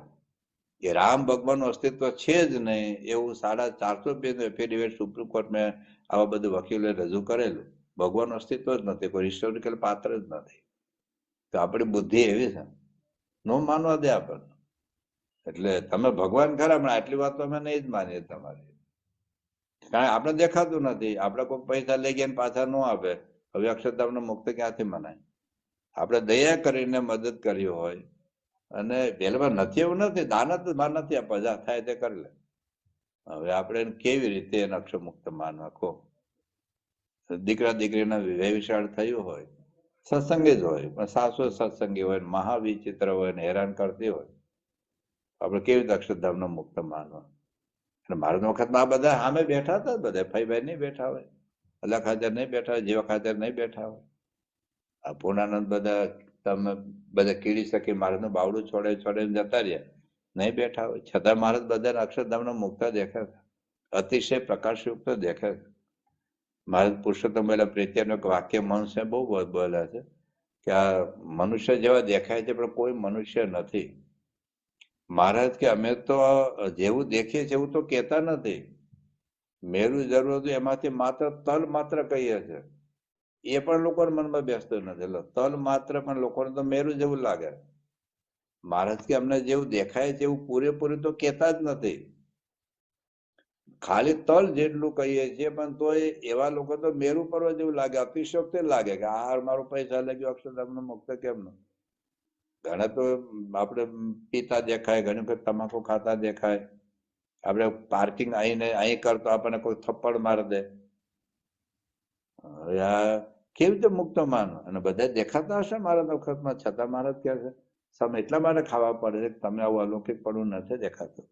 એ રામ ભગવાનનું અસ્તિત્વ છે જ નહીં એવું 450 પેજ એફિડેવિટ સુપ્રીમ કોર્ટમાં આવા બધું વકીલો રજૂ કરેલું. ભગવાનનું અસ્તિત્વ જ નથી, કોઈ હિસ્ટોરિકલ પાત્ર જ નથી. તો આપણી બુદ્ધિ એવી છે, નો માનવા દે આપણને. એટલે તમે ભગવાન ખરા, પણ આટલી વાત તો અમે નહીં જ માનીએ તમારી, કારણ કે આપણે દેખાતું નથી. આપણે કોઈ પૈસા લઈ ગયા પાછા ન આપે, હવે અક્ષરધામનો મુક્ત ક્યાંથી મનાય? આપણે દયા કરીને મદદ કરી હોય, અને પહેલામાં નથી એવું નથી, દાન જ માન નથી આપવા, જા થાય તે કરી લે. હવે આપણે કેવી રીતે એને અક્ષર મુક્ત માનવા કહો? દીકરા દીકરીના વિવાહ વિશાળ થયું હોય, સત્સંગી જ હોય, પણ સાસુ સત્સંગી હોય, મહાવિચિત્ર હોય ને હેરાન કરતી હોય, આપણે કેવી રીતે અક્ષરધામનો મુક્ત માનવા? અને મારા વખતમાં આ બધા સામે બેઠા હતા, બધા ફઈભાઈ નહીં બેઠા હોય, અલ્લાહ ખાચર નહીં બેઠા હોય, જીવા ખાચર નહીં બેઠા હોય, આ પૂર્ણાનંદ બધા તમે બધા કીડી શકી મહારાજનું બાવડું છોડે જતા રહ્યા, નહીં બેઠા હોય, છતાં મહારાજ બધાને અક્ષરધામનો મુક્ત દેખે છે, અતિશય પ્રકાશયુક્ત દેખે છે. મહારાજ પુરુષોત્તમ પહેલા પ્રીત્યાનું એક વાક્ય મનુષ્ય બહુ બોલ્યા છે કે આ મનુષ્ય જેવા દેખાય છે પણ કોઈ મનુષ્ય નથી. મહારાજ કે અમે તો જેવું દેખીએ છીએ એવું તો કહેતા નથી. મેરું જરૂર હતું એમાંથી માત્ર તલ માત્ર કહીએ છે, એ પણ લોકોના મનમાં બેસતું નથી. તલ માત્ર પણ લોકોને તો મેરું જેવું લાગે. મહારાજ કે અમને જેવું દેખાય છે એવું પૂરેપૂરું તો કહેતા જ નથી. ખાલી તલ જેટલું કહીએ છીએ, પણ તોય એવા લોકો તો મેરુ પર્વત જેવું લાગે, અતિશયોક્તિ લાગે કે આ મારું પૈસા લાગ્યો અક્ષરધામનો મુક્ત કેમનો. ઘણા તો આપણે પીતા દેખાય, ઘણી વખત તમાકુ ખાતા દેખાય, આપણે પાર્કિંગ અહીં કરતો આપણને કોઈ થપ્પડ મારી દે. કેવી રીતે મુક્ત માનો? અને બધા દેખાતા હશે મારા વખતમાં, છતાં મારા કહે છે તમે એટલા માટે ખાવા પડે છે તમને આવું અલૌકિક પણ નથી દેખાતું,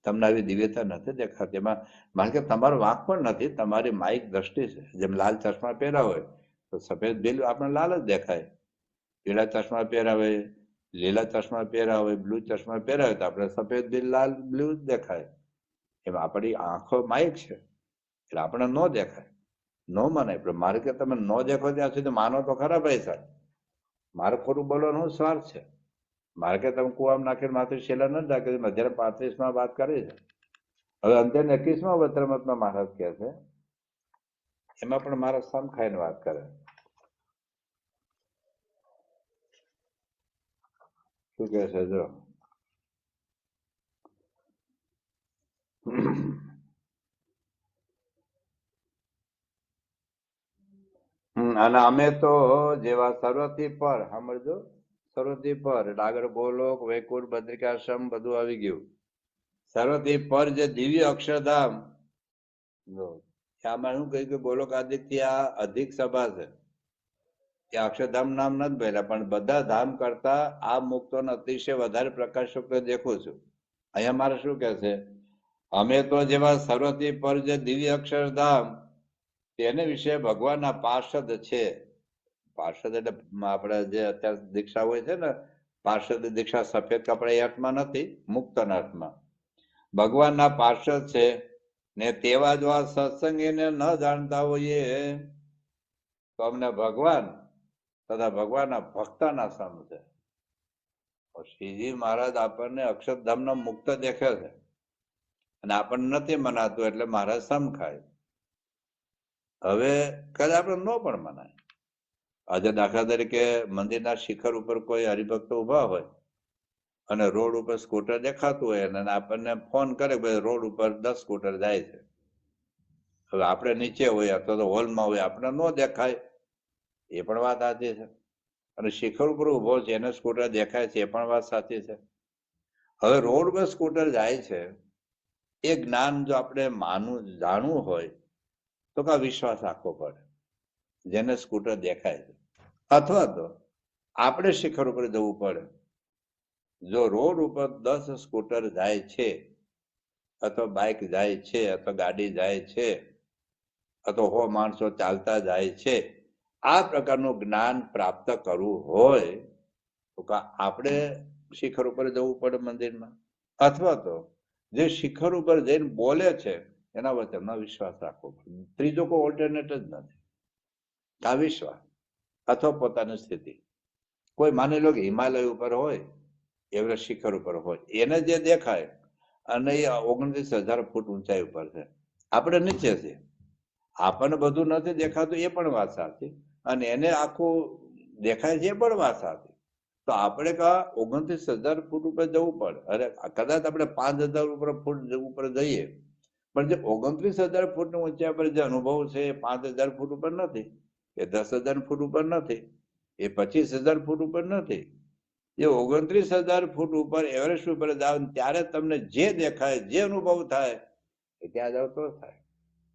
તમને આવી દિવ્યતા નથી દેખાતી. એમાં મારે કે તમારો વાંક પણ નથી, તમારી માઇક દ્રષ્ટિ છે. જેમ લાલ ચશ્મા પહેર્યા હોય તો સફેદ બિલ આપણે લાલ જ દેખાય, પીળા ચશ્મા પહેર્યા હોય, લીલા ચશ્મા પહેર્યા હોય, બ્લુ ચશ્મા પહેર્યા હોય તો આપણે સફેદ બિલ લાલ બ્લુ જ દેખાય. એમાં આપણી આંખો માઇક છે એટલે આપણે ન દેખાય, ન મનાય. પણ મારે કે તમે ન દેખો ત્યાં સુધી માનો તો ખરા પૈસા. મારે ખોટું બોલવાનો સ્વાર્થ છે. મારે કે તમે કુવામાં નાખીને માથે શેલા ન નાખે. 2035 વાત કરી છે. હવે 21 વત્રમતમાં મહારાજ કહે છે, એમાં પણ મારા સમ ખાઈને વાત કરે. શું કે છે જો, અને અમે તો જેવા સર્વથી પર, સાંભળજો, સર્વથી પર એટલે આગળ ગોલોક, વૈકુંઠ, બદ્રિકાશ્રમ બધું આવી ગયું. સર્વથી પર જે દિવ્ય અક્ષરધામ, આમાં શું કહ્યું કે ગોલોક આદિત્ય આ અધિક સભા છે, એ અક્ષરધામ નામ નથી ભર્યા, પણ બધા ધામ કરતા આ મુક્તોને અતિશય વધારે પ્રકાશક દેખું છું. અહીંયા મારે શું કે છે, અમે તો જેવા સર્વથી પર જે દિવ્ય અક્ષરધામ તેને વિશે ભગવાનના પાર્ષદ છે. પાર્ષદ એટલે આપણે જે અત્યારે દીક્ષા હોય છે ને, પાર્ષદ દીક્ષા સફેદ કપડા એ અર્થમાં નથી, મુક્તના અર્થમાં. ભગવાનના પાર્ષદ છે ને તેવા જો આ સત્સંગીને ન જાણતા હોઈએ તો અમને ભગવાન તથા ભગવાનના ભક્તના સમ છે. શ્રીજી મહારાજ આપણને અક્ષરધામનો મુક્ત દેખે છે અને આપણને નથી મનાતું એટલે મહારાજ સમ ખાય. હવે કદાચ આપણે ન પણ મનાય. આજે દાખલા તરીકે મંદિરના શિખર ઉપર કોઈ હરિભક્તો ઉભા હોય અને રોડ ઉપર સ્કૂટર દેખાતું હોય અને આપણને ફોન કરે કે રોડ ઉપર 10 સ્કૂટર જાય છે. હવે આપણે નીચે હોય અથવા તો હોલમાં હોય, આપણે ન દેખાય, એ પણ વાત સાચી છે. અને શિખર ઉપર ઉભો છે એને સ્કૂટર દેખાય છે, એ પણ વાત સાચી છે. હવે રોડ પર સ્કૂટર જાય છે એ જ્ઞાન જો આપણે જાણવું હોય તો કા વિશ્વાસ રાખવો પડે, જેને સ્કૂટર દેખાય છે. અથવા તો આપણે શિખર ઉપર જવું પડે. જો રોડ ઉપર 10 સ્કૂટર જાય છે અથવા બાઇક જાય છે અથવા ગાડી જાય છે અથવા 100 માણસો ચાલતા જાય છે, આ પ્રકારનું જ્ઞાન પ્રાપ્ત કરવું હોય તો આપણે શિખર ઉપર જવું પડે મંદિરમાં. અથવા તો જે શિખર ઉપર જઈને બોલે છે એના વચનમાં વિશ્વાસ રાખવો પડે. ત્રીજો કોઈ ઓલ્ટરનેટ જ નથી. આ વિશ્વાસ અથવા પોતાની સ્થિતિ. કોઈ માની લો કે હિમાલય ઉપર હોય, એવરેસ્ટ શિખર ઉપર હોય, એને જે દેખાય અને એ 29,000 ફૂટ ઊંચાઈ ઉપર છે, આપણે નીચે છે, આપણને બધું નથી દેખાતું, એ પણ વાત સાચી, અને એને આખું દેખાય છે, એ પણ વાત સાચી. તો આપણે 29,000 ફૂટ ઉપર જવું પડે. અરે કદાચ આપણે 5,000 ફૂટ ઉપર જઈએ, પણ જે 29,000 ફૂટની ઊંચાઈ પર જે અનુભવ છે એ 5,000 ફૂટ ઉપર નથી, એ 10,000 ફૂટ ઉપર નથી, એ 25,000 ફૂટ ઉપર નથી, એ 29,000 ફૂટ ઉપર એવરેસ્ટ ઉપર જાવ ત્યારે તમને જે દેખાય, જે અનુભવ થાય એ ત્યાં જાવ તો થાય.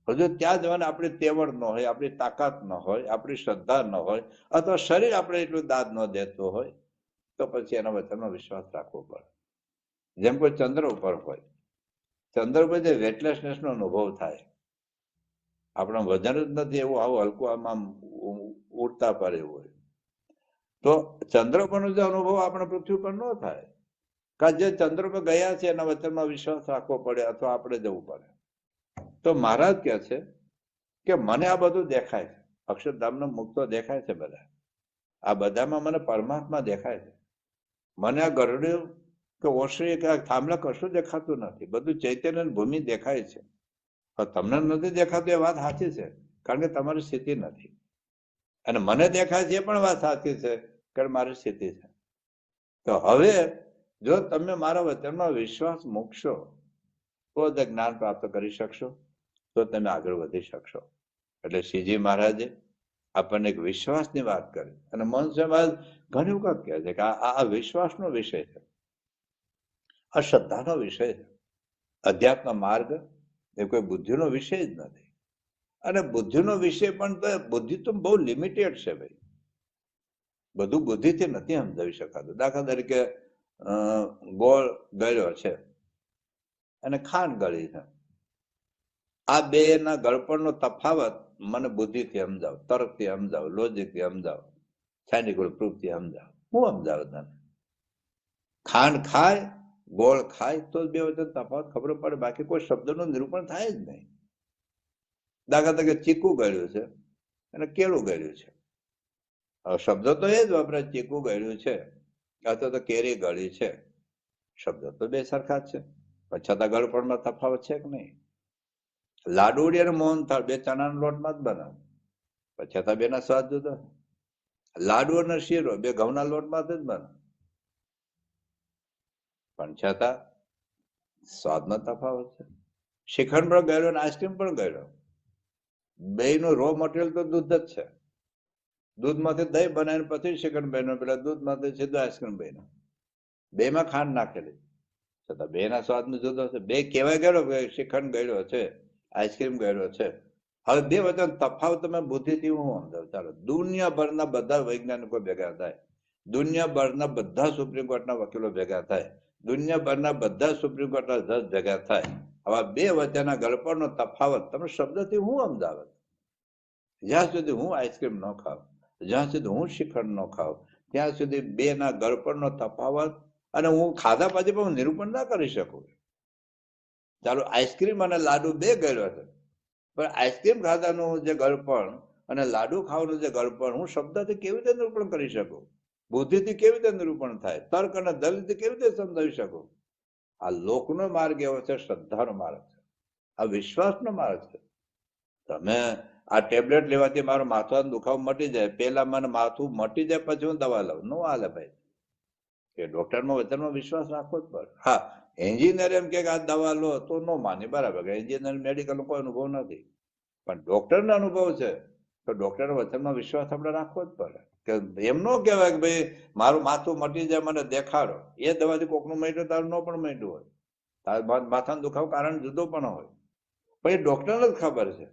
હજુ ત્યાં જવાને આપણી તેવડ ન હોય, આપણી તાકાત ન હોય, આપણી શ્રદ્ધા ન હોય, અથવા શરીર આપણે એટલું દાદ ન દેતું હોય તો પછી એના વચનમાં વિશ્વાસ રાખવો પડે. જેમ કોઈ ચંદ્ર ઉપર હોય, ચંદ્ર ઉપર જે વેટલેસનેસ નો અનુભવ થાય, આપણું વજન જ નથી એવું, આવું હલકું આમાં ઉડતા પર એવું હોય, તો ચંદ્ર પરનો જે અનુભવ આપણે પૃથ્વી પર ન થાય. કારણ જે ચંદ્ર પર ગયા છે એના વચનમાં વિશ્વાસ રાખવો પડે અથવા આપણે જવું પડે. તો મહારાજ કહે છે કે મને આ બધું દેખાય છે, અક્ષરધામનો મુક્તો દેખાય છે બધા, આ બધામાં મને પરમાત્મા દેખાય છે. મને આ ગરડ્યું કે ઓસરી કે થાંભલા કશું દેખાતું નથી, બધું ચૈતન્ય ભૂમિ દેખાય છે. તમને નથી દેખાતું એ વાત સાચી છે, કારણ કે તમારી સ્થિતિ નથી. અને મને દેખાય છે એ પણ વાત સાચી છે, કારણ મારી સ્થિતિ છે. તો હવે જો તમે મારા વચનમાં વિશ્વાસ મૂકશો તો જ જ્ઞાન પ્રાપ્ત કરી શકશો, તો તમે આગળ વધી શકશો. એટલે શ્રીજી મહારાજે આપણને એક વિશ્વાસની વાત કરી. અને મનસુખ મહારાજ ઘણી વખત કહે છે કે આ વિશ્વાસનો વિષય છે, આ શ્રદ્ધાનો વિષય છે. અધ્યાત્મ માર્ગ એ કોઈ બુદ્ધિનો વિષય જ નથી. અને બુદ્ધિનો વિષય પણ બુદ્ધિ તો બહુ લિમિટેડ છે ભાઈ. બધું બુદ્ધિથી નથી સમજાવી શકાતું. દાખલા તરીકે ગોળ ગળ્યો છે અને ખાંડ ગળી છે. આ બે ના ગળપણનો તફાવત મને બુદ્ધિથી સમજાવો, તર્કથી સમજાવો, લોજિકથી સમજાવો, સાયન્ટિફિક પ્રૂફથી સમજાવો. હું સમજાવું તને? ખાંડ ખાય, ગોળ ખાય તો બે વચ્ચે તફાવત ખબર પડે, બાકી કોઈ શબ્દનું નિરૂપણ થાય જ નહીં. દાખલા તરીકે ચીકુ ગળ્યું છે અને કેળું ગળ્યું છે. શબ્દ તો એ જ વપરાય, ચીકુ ગળ્યું છે અથવા તો કેરી ગળી છે. શબ્દ તો બે સરખા જ છે, પણ છતાં ગળપણમાં તફાવત છે કે નહીં? લાડુડી અને મોહનથાળ બે ચણાના લોટમાં જ બનાવે, પણ છતાં બેના સ્વાદ જુદો. લાડુ અને શીરો બે ઘઉંના લોટમાં જ બને, પણ છતાં સ્વાદનો તફાવત છે. શ્રીખંડ પણ ગળ્યો અને આઈસ્ક્રીમ પણ ગળ્યો. બેયનું રો મટીરિયલ તો દૂધ જ છે. દૂધમાંથી દહીં બનાવીને પછી શ્રીખંડ બન્યો, પેલા દૂધમાંથી સીધું આઈસ્ક્રીમ બન્યો. બેમાં ખાંડ નાખેલી, છતાં બેના સ્વાદનો જુદો છે. બે કહેવાય ગયો કે શ્રીખંડ ગળ્યો છે, આઈસ્ક્રીમ ગળ્યો છે. હવે બે વચ્ચે તફાવત તમે બુદ્ધિથી હું સમજાવું. ચાલો, દુનિયાભરના બધા વૈજ્ઞાનિકો ભેગા થાય, દુનિયાભરના બધા સુપ્રીમ કોર્ટના વકીલો ભેગા થાય, દુનિયાભરના બધા સુપ્રીમ કોર્ટના જજ ભેગા થાય. આવા બે વચ્ચેના ગળપણનો તફાવત તમે શબ્દથી હું સમજાવે? જ્યાં સુધી હું આઈસ્ક્રીમ ન ખાવ, જ્યાં સુધી હું શ્રીખંડ ન ખાવ, ત્યાં સુધી બે ના ગળપણનો તફાવત, અને હું ખાધા પછી પણ હું નિરૂપણ ના કરી શકું. ચાલો, આઈસ્ક્રીમ અને લાડુ બે ગળ્યો છે, પણ આઈસ્ક્રીમ ખાધાનું જે ગળપણ અને લાડુ ખાવાનું જે ગળપણ હું શબ્દથી કેવી રીતે નિરૂપણ કરી શકું? બુદ્ધિથી કેવી રીતે નિરૂપણ થાય? તર્ક અને દલીલથી કેવી રીતે સમજાવી શકું? આ લોકનો માર્ગ એવો છે, શ્રદ્ધાનો માર્ગ છે, આ વિશ્વાસનો માર્ગ છે. તમે આ ટેબ્લેટ લેવાથી મારું માથાનો દુખાવો મટી જાય, પેલા મને માથું મટી જાય પછી હું દવા લઉં, નો હાલે ભાઈ. કે ડોક્ટરમાં વચનમાં વિશ્વાસ રાખવો જ પડે. હા, એન્જિનિયર એમ કે આ દવા લો તો નો માની, બરાબર, એન્જિનિયર મેડિકલ કોઈ અનુભવ નથી, પણ ડોક્ટરનો અનુભવ છે તો ડોક્ટરના વચનમાં વિશ્વાસ આપણે રાખવો જ પડે. કે એમ ન કહેવાય કે ભાઈ મારું માથું મટી જાય મને દેખાડો, એ દવાથી કોકનું મટ્યું તારું ન પણ મટ્યું હોય, તારું માથાનો દુખાવો કારણ જુદો પણ હોય, પણ એ ડોક્ટરને જ ખબર છે.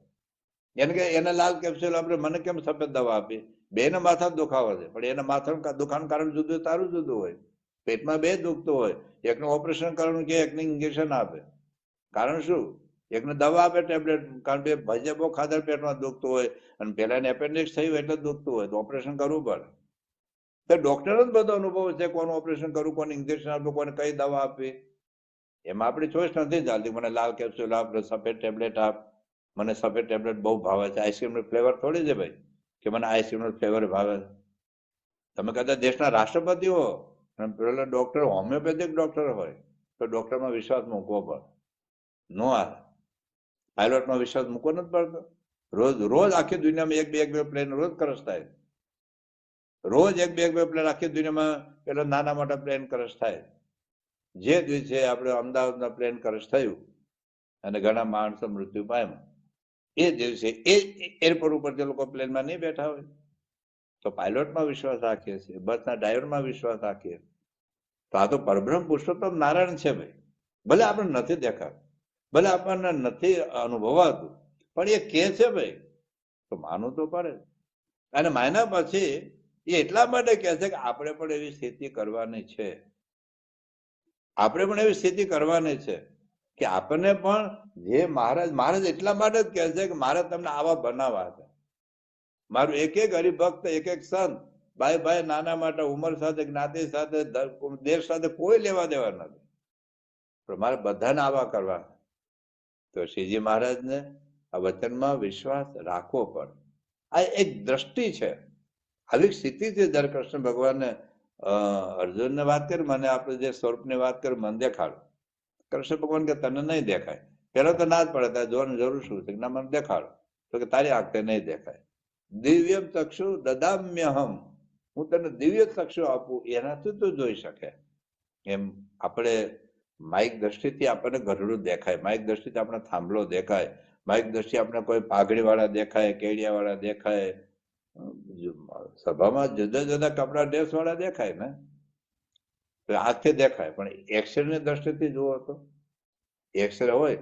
એને કે એને લાલ કેપ્સ્યુલ આપણે મને કેમ સફેદ દવા આપી? બેને માથા દુખાવો છે, પણ એના માથાનું દુખાવાનું કારણ જુદું, તારું જુદું હોય. પેટમાં બે દુખતું હોય, એકનું ઓપરેશન કરવાનું કે એકને ઇન્જેક્શન આપે, કારણ શું? એકને દવા આપે ટેબ્લેટ, કારણ કે ભજીયા બહુ ખાધા પેટમાં દુખતું હોય, અને પેલા એને એપેન્ડિક્સ થયું એટલે દુખતું હોય, તો ઓપરેશન કરવું પડે. તો ડોક્ટર જ બધો અનુભવ છે, કોનું ઓપરેશન કરવું, કોને ઇન્જેક્શન આપવું, કોને કઈ દવા આપવી. એમાં આપણી ચોઈસ નથી ચાલતી. મને લાલ કેપ્સ્યુલ આપ, સફેદ ટેબ્લેટ આપ. મને સફેદ ટેબ્લેટ બહુ ભાવે છે, આઈસ્ક્રીમનો ફ્લેવર થોડી છે ભાઈ કે મને આઈસ્ક્રીમનો ફ્લેવર ભાવે. તમે કદાચ દેશના રાષ્ટ્રપતિ હો અને પેલા ડોક્ટર હોમિયોપેથિક ડોક્ટર હોય તો ડોક્ટરમાં વિશ્વાસ મૂકવો પડે, નો હાલે. પાયલોટમાં વિશ્વાસ મૂકવો નથી પડતો? રોજ રોજ આખી દુનિયામાં એક બે પ્લેન રોજ ક્રશ થાય, રોજ એક બે પ્લેન આખી દુનિયામાં પેલા નાના મોટા પ્લેન ક્રશ થાય. જે દિવસે આપણે અમદાવાદના પ્લેન ક્રશ થયું અને ઘણા માણસો મૃત્યુ પામ્યા, એ દિવસે એ એરપોર્ટ ઉપર જે લોકો પ્લેનમાં નહીં બેઠા હોય તો પાયલોટમાં વિશ્વાસ રાખીએ છીએ, બસના ડ્રાઈવરમાં વિશ્વાસ રાખીએ. તો આ તો પરબ્રહ્મ પુરુષોત્તમ નારાયણ છે ભાઈ. ભલે આપણને નથી દેખાતું, ભલે આપણને નથી અનુભવાતું, પણ એ કે છે ભાઈ, તો માનવું તો પડે. અને માન્યા પછી એ એટલા માટે કહે છે કે આપણે પણ એવી સ્થિતિ કરવાની છે, આપણે પણ એવી સ્થિતિ કરવાની છે કે આપણને પણ જે મહારાજ એટલા માટે જ કહે છે કે મારે તમને આવા બનાવવા છે. મારું એક એક હરિભક્ત, એક એક સંત, ભાઈ નાના માટે ઉંમર સાથે, જ્ઞાતિ સાથે, દેશ સાથે કોઈ લેવા દેવા નથી, પણ મારે બધાને આવા કરવા. તો શ્રીજી મહારાજને આ વચનમાં વિશ્વાસ રાખવો પડે. આ એક દ્રષ્ટિ છે, આવી સ્થિતિ છે. જ્યારે કૃષ્ણ ભગવાનને અર્જુનને વાત કરી, મને આપણે જે સ્વરૂપની વાત કરી, મને દેખાડો. કૃષ્ણ ભગવાન કે તને નહીં દેખાય. પેલા તો ના જ પડે, તારે જોવાની જરૂર શું છે? ના, મને દેખાડો. તો કે તારી આંખે નહીં દેખાય. દિવ્યમ ચક્ષુ દદામ્યહમ, હું તને દિવ્ય ચક્ષુ આપું, એનાથી તું જોઈ શકે. એમ આપણે માઇક દ્રષ્ટિથી આપણને ગરડું દેખાય, માઇક દ્રષ્ટિથી આપણે થાંભલો દેખાય, માઇક દ્રષ્ટિ આપણે કોઈ પાઘડી વાળા દેખાય, કેડિયા વાળા દેખાય, સભામાં જુદા જુદા કપડા ડ્રેસ વાળા દેખાય ને, આંખથી દેખાય. પણ એક્સરે ની દ્રષ્ટિથી જુઓ તો એક્સરે હોય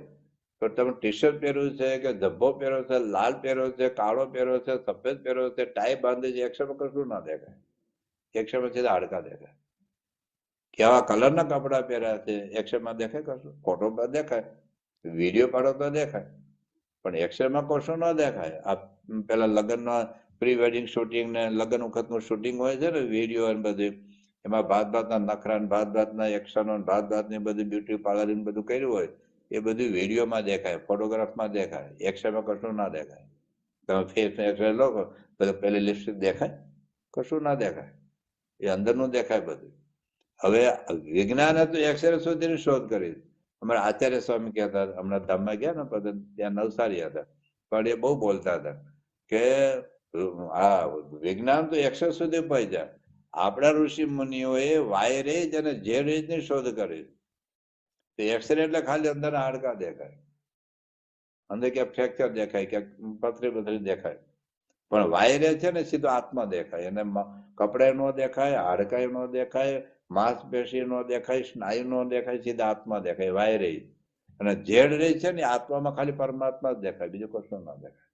તો તમે ટી શર્ટ પહેર્યું છે કે ધબ્બો પહેર્યો છે, લાલ પહેર્યો છે, કાળો પહેર્યો છે, સફેદ પહેર્યો છે, ટાઈ બાંધી છે, એક્સરેમાં કશું ના દેખાય. એક્સરેમાં સીધા હાડકા દેખાય. કેવા કલરના કપડા પહેર્યા છે એક્સરેમાં દેખાય કશું? ફોટોમાં દેખાય, વિડીયો પાડો તો દેખાય, પણ એક્સરેમાં કશું ના દેખાય. આ પેલા લગ્નના પ્રી વેડિંગ શૂટિંગ ને લગ્ન વખતનું શૂટિંગ હોય છે ને, વિડીયો અને બધું, એમાં ભાતના નખરા, ભાતના એક્શનો, ભાતની બધી બ્યુટી પાર્લર બધું કર્યું હોય, એ બધું વિડીયોમાં દેખાય, ફોટોગ્રાફમાં દેખાય, એક્સરેમાં કશું ના દેખાય. તમે ફેસ એક્સરે લો બધું પેલી લિપસ્ટિક દેખાય? કશું ના દેખાય, એ અંદરનું દેખાય બધું. હવે વિજ્ઞાને તો એક્સરે સુધીની શોધ કરી. અમારા આચાર્ય સ્વામી કહેતા, હમણાં ધામમાં ગયા ને બધા, ત્યાં નવસારી હતા, પણ એ બહુ બોલતા હતા કે આ વિજ્ઞાન તો એક્સરે સુધી પહોંચ્યા. આપણા ઋષિ મુનિઓએ વાય રેજ અને જે રેજ ની શોધ કરી. એક્સરે એટલે ખાલી અંદર હાડકા દેખાય, અંદર ક્યાંક ફ્રેક્ચર દેખાય, ક્યાંક પથરી પથરી દેખાય, પણ વાય રેજ છે ને સીધો આત્મા દેખાય. એને કપડા નો દેખાય, હાડકા નો દેખાય, માંસપેશી નો દેખાય, સ્નાયુ નો દેખાય, સીધા આત્મા દેખાય, વાય રેજ. અને ઝેડ રેજ છે ને આત્મામાં ખાલી પરમાત્મા જ દેખાય, બીજું કશું ના દેખાય.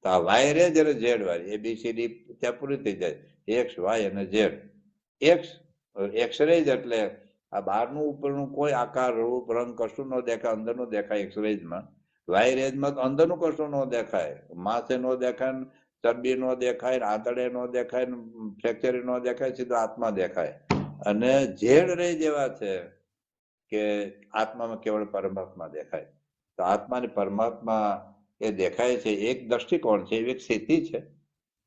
તો આ વાય રેજ અને ઝેડ વાય, ABCD ત્યાં પૂરી થઈ જાય. એક્સ, વાય અને ઝેડ. એક્સરેજ એટલે આ બહારનું ઉપરનું કોઈ આકાર, રૂપ, રંગ કશું ન દેખાય, અંદરનું દેખાય એક્સરેજમાં. વાય રેજમાં તો અંદરનું કશું ન દેખાય, માસે ન દેખાય, ચરબી નો દેખાય, આંતરડે નો દેખાય, ફ્રેક્ચરી નો દેખાય, સીધો આત્મા દેખાય. અને ઝેડ રેજ એવા છે કે આત્મામાં કેવળ પરમાત્મા દેખાય. તો આત્મા ને પરમાત્મા એ દેખાય છે, એક દ્રષ્ટિકોણ છે, એક સ્થિતિ છે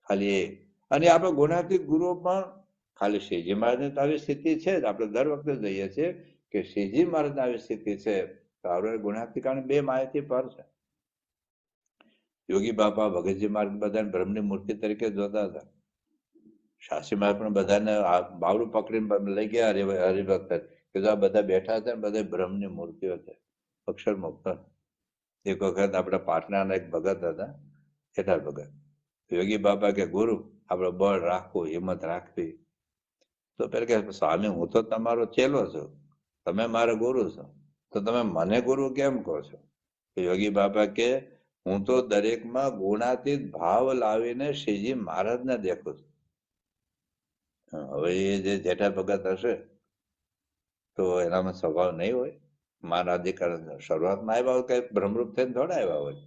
ખાલી એ. અને આપણે ગુણાતીત ગુરુઓ પણ ખાલી શ્રીજી મહારાજની આવી સ્થિતિ છે જ. આપણે દર વખતે જઈએ છીએ કે શ્રીજી મહારાજ આવી સ્થિતિ છે, તો આપણે ગુણાતીત બે માહિતી પર છે. યોગી બાપા, ભગતજી મહારાજ બધાને બ્રહ્મની મૂર્તિ તરીકે જોતા હતા. શાસ્ત્રી મહારાજ પણ બધાને બાવડું પકડીને લઈ ગયા હરિભક્ત, કે આ બધા બેઠા છે ને બધા બ્રહ્મની મૂર્તિઓ છે, અક્ષર મુક્ત. એક વખત આપણા પાટણાના એક ભગત હતા, કેદાર ભગત. યોગી બાપા કે ગુરુ આપણે બળ રાખવું, હિંમત રાખવી. તો પેલા કે સ્વામી હું તો તમારો ચેલો છું, તમે મારા ગુરુ છો, તો તમે મને ગુરુ કેમ કહો છો? યોગી બાપા કે હું તો દરેકમાં ગુણાતીત ભાવ લાવીને શ્રીજી મહારાજને દેખું છું. હવે એ જે જેઠા ભગત હશે તો એનામાં સ્વભાવ નહીં હોય. મારા અધિકાર શરૂઆતમાં આવ્યા હોય કઈ ભ્રમરૂપ થઈને થોડા આવ્યા હોય.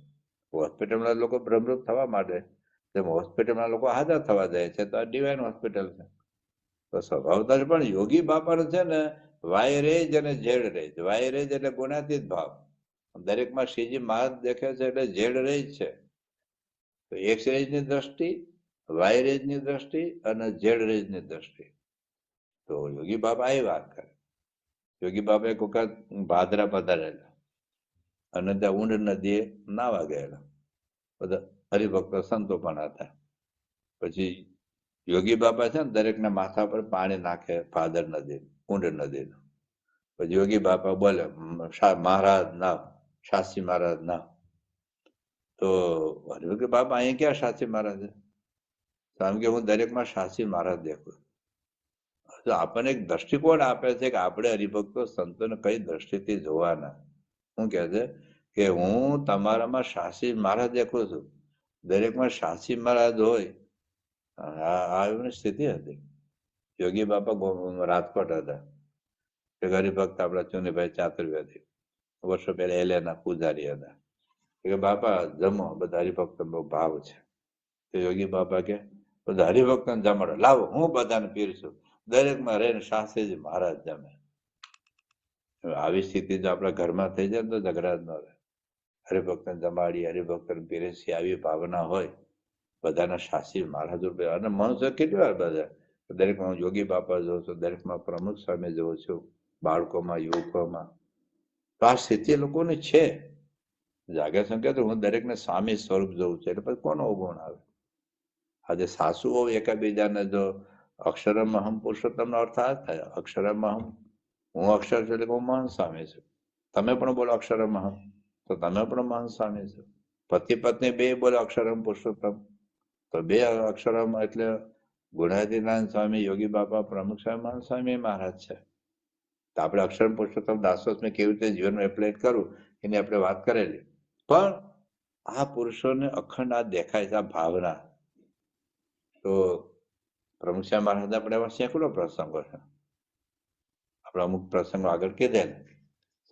હોસ્પિટલના લોકો ભ્રમરૂપ થવા માટે, તેમ હોસ્પિટલના લોકો હાજર થવા જાય છે, તો આ ડિવાઇન હોસ્પિટલ છે. તો સ્વભાવતા પણ યોગી બાપાનો છે ને વાય રેજ અને ઝેડ રેજ. વાય રેજ એટલે ગુણાતીત ભાવ, દરેકમાં શ્રીજી મહારાજ દેખે છે એટલે ઝેડ રેજ છે. તો એક્સ રેજની દ્રષ્ટિ, વાય રેજની દ્રષ્ટિ અને ઝેડ રેજની દ્રષ્ટિ. તો યોગી બાપા એ વાત કરે. યોગી બાપા એક વખત ભાદરા પધારેલા અને ત્યાં ઊંડ નદીએ નાવા ગયેલા. બધા હરિભક્તો સંતો પણ હતા. પછી યોગી બાપા છે ને દરેકના માથા પર પાણી નાખે, ભાદર નદી, ઊંડ નદીનું. પછી યોગી બાપા બોલે મહારાજ નાવ, શાસ્ત્રી મહારાજ નાવ. તો યોગી બાપા અહીંયા ક્યાં શાસ્ત્રી મહારાજ છે? કારણ કે હું દરેકમાં શાસ્ત્રી મહારાજ દેખું. તો આપણને એક દ્રષ્ટિકોણ આપે છે કે આપણે હરિભક્તો સંતોને કઈ દ્રષ્ટિથી જોવાના. શું કહે છે કે હું તમારામાં શાસ્ત્રી મહારાજ દેખું છું, દરેકમાં શાસ્ત્રી મહારાજ હોય. આ એવી સ્થિતિ હતી. યોગી બાપા રાજકોટ હતા. હરિભક્ત આપણા ચુનીભાઈ ચાતુર્વેદી વર્ષો પહેલા એલેના પૂજારી હતા. કે બાપા જમો, બધા હરિભક્ત બહુ ભાવ છે. તો યોગી બાપા કે બધા હરિભક્તને જમાડો, લાવો હું બધાને પીરશું. દરેકમાં રહીને શાસ્ત્રીજી મહારાજ જમે. આવી સ્થિતિ જો આપણા ઘરમાં થઈ જાય તો ઝઘડા જ ન રહે. હરિભક્તને જમાડી, હરિભક્તને પીરસી, આવી ભાવના હોય બધાના શાસ્ત્રી મહારાજ રૂપે. અને મનુષ્ય કેટલી વાર બધા દરેકમાં હું યોગી બાપા જોઉં છું, દરેકમાં પ્રમુખ સ્વામી જોઉં છું, બાળકોમાં, યુવકોમાં. તો આ સ્થિતિ લોકોની છે. જાગે સંકેત હું દરેકને સ્વામી સ્વરૂપ જોઉં છું, એટલે પછી કોનો અવગુણ આવે? આજે સાસુઓ એકાબીજાને જો અક્ષરમહમ પુરુષોત્તમનો અર્થ આ થાય, અક્ષરમહમ હું અક્ષર છું એટલે હું મહંત સ્વામી છું. તમે પણ બોલો અક્ષરમ અહમ, તો તમે પણ મહંત સ્વામી છો. પતિ પત્ની બે બોલો અક્ષરમ પુરુષોત્તમ, તો બે અક્ષરમ એટલે ગુણાતીતાનંદ સ્વામી, યોગી બાપા, પ્રમુખ સ્વામી, મહંત સ્વામી મહારાજ છે. તો આપણે અક્ષરમ પુરુષોત્તમ દાસોત્તમ કેવી રીતે જીવનમાં એપ્લાય કરવું એની આપણે વાત કરેલી. પણ આ પુરુષોને અખંડ આ દેખાય છે, આ ભાવના. તો પ્રમુખ સ્વામી મહારાજ આપણે એમાં સેંકડો પ્રસંગો છે. આપણે અમુક પ્રસંગો આગળ કીધે ને,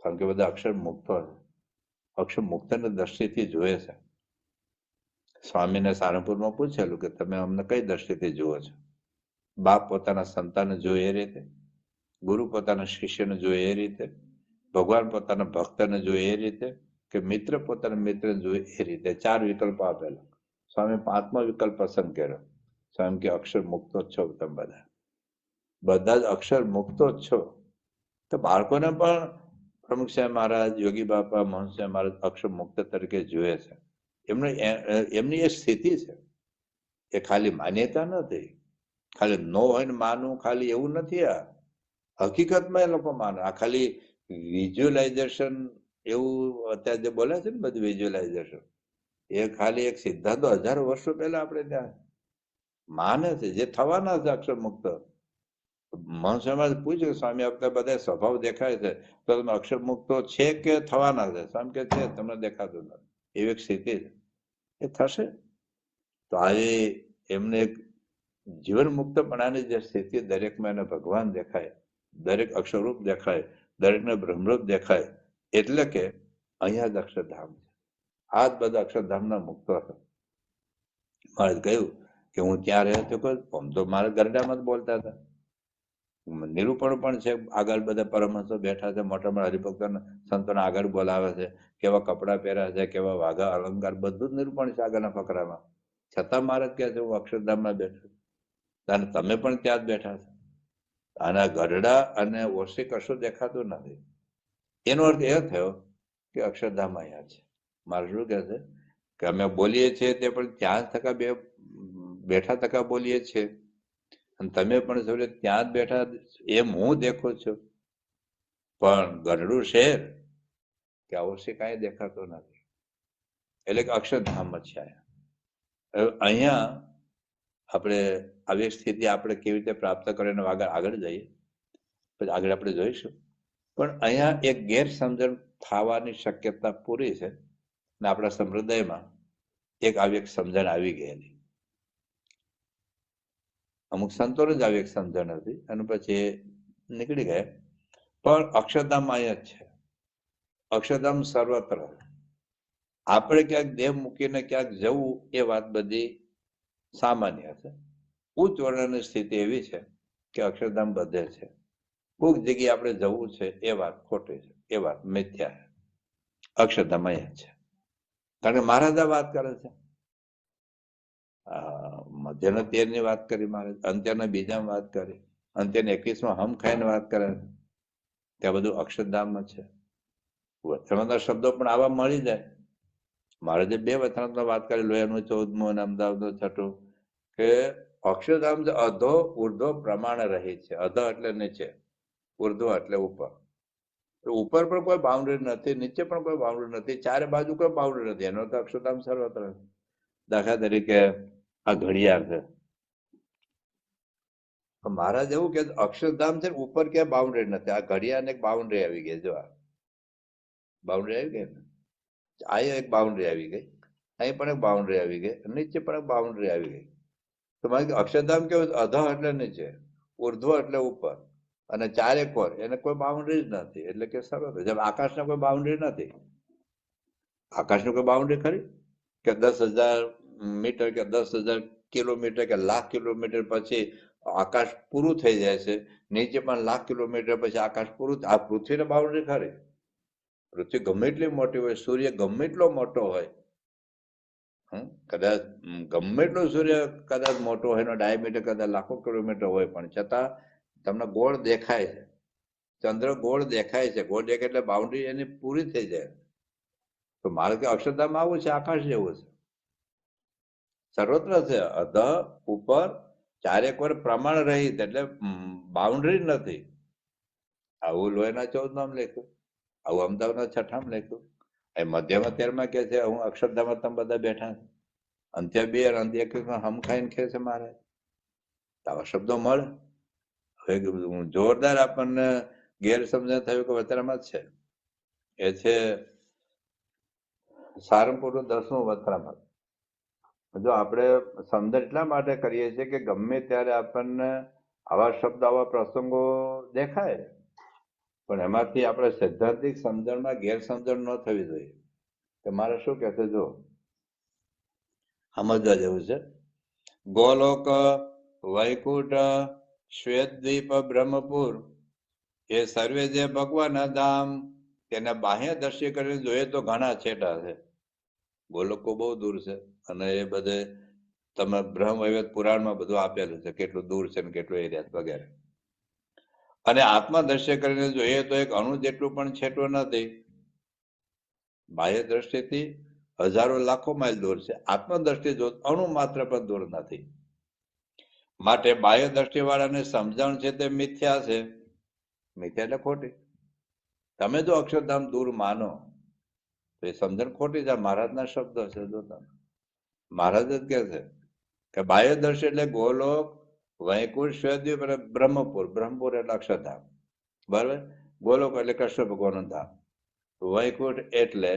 કારણ કે બધા અક્ષર મુક્તો છે. અક્ષર મુક્તને દ્રષ્ટિથી જોયે છે. સ્વામીને સારંગપુરમાં પૂછેલું કે તમે અમને કઈ દ્રષ્ટિથી જુઓ છો? બાપ પોતાના સંતાનને જોયે એ રીતે, ગુરુ પોતાના શિષ્યને જોયે એ રીતે, ભગવાન પોતાના ભક્તને જોયે એ રીતે, કે મિત્ર પોતાના મિત્રને જોયે એ રીતે. 4 વિકલ્પો આપેલા. સ્વામી 5મો વિકલ્પ પસંદ કર્યો. સ્વામી કે અક્ષર મુક્તો જ છો તમે બધા જ અક્ષર મુક્તો જ છો. તો બાળકોને પણ પ્રમુખ સ્વામી મહારાજ, યોગી બાપા, મહંત સ્વામી મહારાજ અક્ષર મુક્ત તરીકે જોઈએ છે. એમની એ સ્થિતિ છે. એ ખાલી માન્યતા નથી, ખાલી નો હોય ને માનવું, ખાલી એવું નથી. આ હકીકતમાં એ લોકો માને. આ ખાલી વિઝ્યુઅલાઇઝેશન એવું અત્યારે જે બોલે છે ને બધું વિઝ્યુઅલાઇઝેશન, એ ખાલી એક સિદ્ધાંતો 1000 વર્ષો પહેલા આપણે ત્યાં માને છે, જે થવાના છે અક્ષર મુક્ત. મહંત પૂછ્યું સ્વામી આપણે બધા સ્વભાવ દેખાય છે, તો તમે અક્ષર મુક્તો છે કે થવાના છે? સ્વામી કે છે, તમને દેખાતું નથી. એવી એક સ્થિતિ છે, એ થશે. તો આવી એમને એક જીવન મુક્તપણાની જે સ્થિતિ, દરેકમાં એને ભગવાન દેખાય, દરેક અક્ષરરૂપ દેખાય, દરેકને બ્રહ્મરૂપ દેખાય. એટલે કે અહીંયા જ અક્ષરધામ છે. આ જ બધા અક્ષરધામના મુક્તો છે. મારે કહ્યું કે હું ત્યાં રહેતો, આમ તો મારા ગરડામાં જ બોલતા હતા. નિરૂપણ પણ છે. આગળ બધા પરમહંસો બેઠા છે, મોટા મોટા હરિભક્તોને સંતોને આગળ બોલાવે છે, કેવા કપડાં પહેર્યા છે, કેવા વાઘા અલંકાર, બધું જ નિરૂપણ છે આગળના ફકરામાં. છતાં મારે કહે છે હું અક્ષરધામમાં બેઠો, અને તમે પણ ત્યાં જ બેઠા છો. આના ગરડા અને ઓછી કશું દેખાતું નથી. એનો અર્થ એ થયો કે અક્ષરધામ અહીંયા છે. મારે શું કહે છે કે અમે બોલીએ છીએ તે પણ ત્યાં જ બેઠા ટકા બોલીએ છીએ, અને તમે પણ સૌ ત્યાં જ બેઠા એમ હું દેખું છું. પણ ગરડું શહેર કે અવશ્ય કાંઈ દેખાતું નથી. એટલે કે અક્ષરધામ જ છે. અહીંયા આપણે આવી સ્થિતિ આપણે કેવી રીતે પ્રાપ્ત કરીને આગળ જઈએ, પછી આગળ આપણે જોઈશું. પણ અહીંયા એક ગેરસમજણ થવાની શક્યતા પૂરી છે, ને આપણા સંપ્રદાયમાં એક આવી એક સમજણ આવી ગયેલી. અમુક સંતોને જ આવી એક સમજણ હતી, અને પછી નીકળી ગયા. પણ અક્ષરધામ અહીંયા જ છે. અક્ષરધામ સર્વત્ર. આપણે ક્યાંક દેહ મૂકીને ક્યાંક જવું એ વાત બધી સામાન્ય છે. ઉચ્ચ વર્ણની સ્થિતિ એવી છે કે અક્ષરધામ બધે છે. કોઈક જગ્યાએ આપણે જવું છે એ વાત ખોટી છે, એ વાત મિથ્યા છે. અક્ષરધામ અહીંયા છે. કારણ કે મહારાજ વાત કરે છે. મધ્યના 13ની વાત કરી મહારાજ, અંત્યના 2 વાત કરી, અંત્યના 21માં હમ ખાઈને વાત કરે છે. ત્યાં બધું અક્ષરધામમાં છે. વચનાના શબ્દો પણ આવા મળી જાય. મહારાજે 2 વચનાત્મક વાત કરી, લોહીનું 14મું અને અમદાવાદનું 6ઠું, કે અક્ષરધામ અધો ઉર્ધ્વ પ્રમાણે રહી છે. અધ એટલે નીચે, ઉર્ધ્વ એટલે ઉપર. ઉપર પણ કોઈ બાઉન્ડ્રી નથી, નીચે પણ કોઈ બાઉન્ડ્રી નથી, ચારે બાજુ કોઈ બાઉન્ડ્રી નથી. એનો તો અક્ષરધામ સર્વત્ર. દાખલા તરીકે આ ઘડિયાળ છે. મહારાજ એવું કે અક્ષરધામ છે, ઉપર ક્યાંય બાઉન્ડ્રી નથી. આ ઘડિયાળને એક બાઉન્ડ્રી આવી ગઈ. જો બાઉન્ડ્રી આવી ગઈ ને, અહીંયા એક બાઉન્ડ્રી આવી ગઈ, અહીં પણ એક બાઉન્ડ્રી આવી ગઈ, નીચે પણ એક બાઉન્ડ્રી આવી ગઈ. તો મારે અક્ષરધામ કેવું? અધ એટલે નીચે, ઉર્ધ્વ એટલે ઉપર, અને ચારે કોર, એને કોઈ બાઉન્ડ્રી જ નથી. એટલે કે સરસ. જેમ આકાશને કોઈ બાઉન્ડ્રી નથી. આકાશની કોઈ બાઉન્ડ્રી ખરી કે 10,000 મીટર કે 10,000 કિલોમીટર કે લાખ કિલોમીટર પછી આકાશ પૂરું થઈ જાય છે? નીચે પણ લાખ કિલોમીટર પછી આકાશ પૂરું. આ પૃથ્વીને બાઉન્ડ્રી ખરી? પૃથ્વી ગમે એટલી મોટી હોય, સૂર્ય ગમે એટલો મોટો હોય, કદાચ ગમે એટલો સૂર્ય કદાચ મોટો હોય, એનો ડાયામીટર કદાચ લાખો કિલોમીટર હોય, પણ છતાં તમને ગોળ દેખાય છે. ચંદ્ર ગોળ દેખાય છે. ગોળ દેખાય એટલે બાઉન્ડ્રી એની પૂરી થઈ જાય. તો મારે કે અક્ષરધામ આવું છે, આકાશ જેવું છે, સર્વત્ર છે. અધ ઉપર ચારેક વાર પ્રમાણ રહિત, એટલે બાઉન્ડ્રી નથી. આવું લોહીના 14 નામ લખ્યું, આવું અમદાવાદના 6 લખ્યું. એ મધ્યમાં 13 કે છે હું અક્ષરધામમાં તમે બધા બેઠા છે, અંત્ય 2 અને અંત્ય 21 હમ ખાઈને કે છે મારે. આવા શબ્દો મળે. હવે જોરદાર આપણને ગેરસમજણ થયું કે વતરામાં જ છે. એ છે સારંગપુરનું 10મું વતરામાં. જો આપણે સમજણ એટલા માટે કરીએ છીએ કે ગમે ત્યારે આપણને આવા શબ્દ આવા પ્રસંગો દેખાય, પણ એમાંથી આપણે સૈદ્ધાંતિક સમજણમાં ગેરસમજણ ન થવી જોઈએ. કે મારે શું કે છે, જો સમજવા જેવું છે. ગોલોક, વૈકુંઠ, શ્વેતદ્વીપ, બ્રહ્મપુર એ સર્વે જે ભગવાન ધામ તેને બાહ્ય દ્રષ્ટિ કરીને જોઈએ તો ઘણા છેટા છે. ગોલોકો બહુ દૂર છે, અને એ બધે તમે બ્રહ્મ વૈવત પુરાણમાં બધું આપેલું છે, કેટલું દૂર છે ને કેટલું એરિયા વગેરે. અને આત્મા દ્રષ્ટિ કરીને જોઈએ તો એક અણુ જેટલું પણ છેટું નથી. બાહ્ય દ્રષ્ટિથી હજારો લાખો માઇલ દૂર છે. આત્મદ્રષ્ટિ જો અણુ માત્ર પણ દૂર નથી. માટે બાહ્ય દ્રષ્ટિ વાળાને સમજણ છે તે મિથ્યા છે. મિથ્યા એટલે ખોટી. તમે જો અક્ષરધામ દૂર માનો તો એ સમજણ ખોટી છે. મહારાજના શબ્દો છે. જો તમે મહારાજ જ કે છે કે બાહ્ય દ્રષ્ટિ એટલે ગોલોક, વૈકુંઠ, શ્વેતદ્વીપ અને બ્રહ્મપુર. બ્રહ્મપુર એટલે અક્ષરધામ, બરાબર. ગોલોક એટલે કૃષ્ણ ભગવાનનું ધામ, વૈકુંઠ એટલે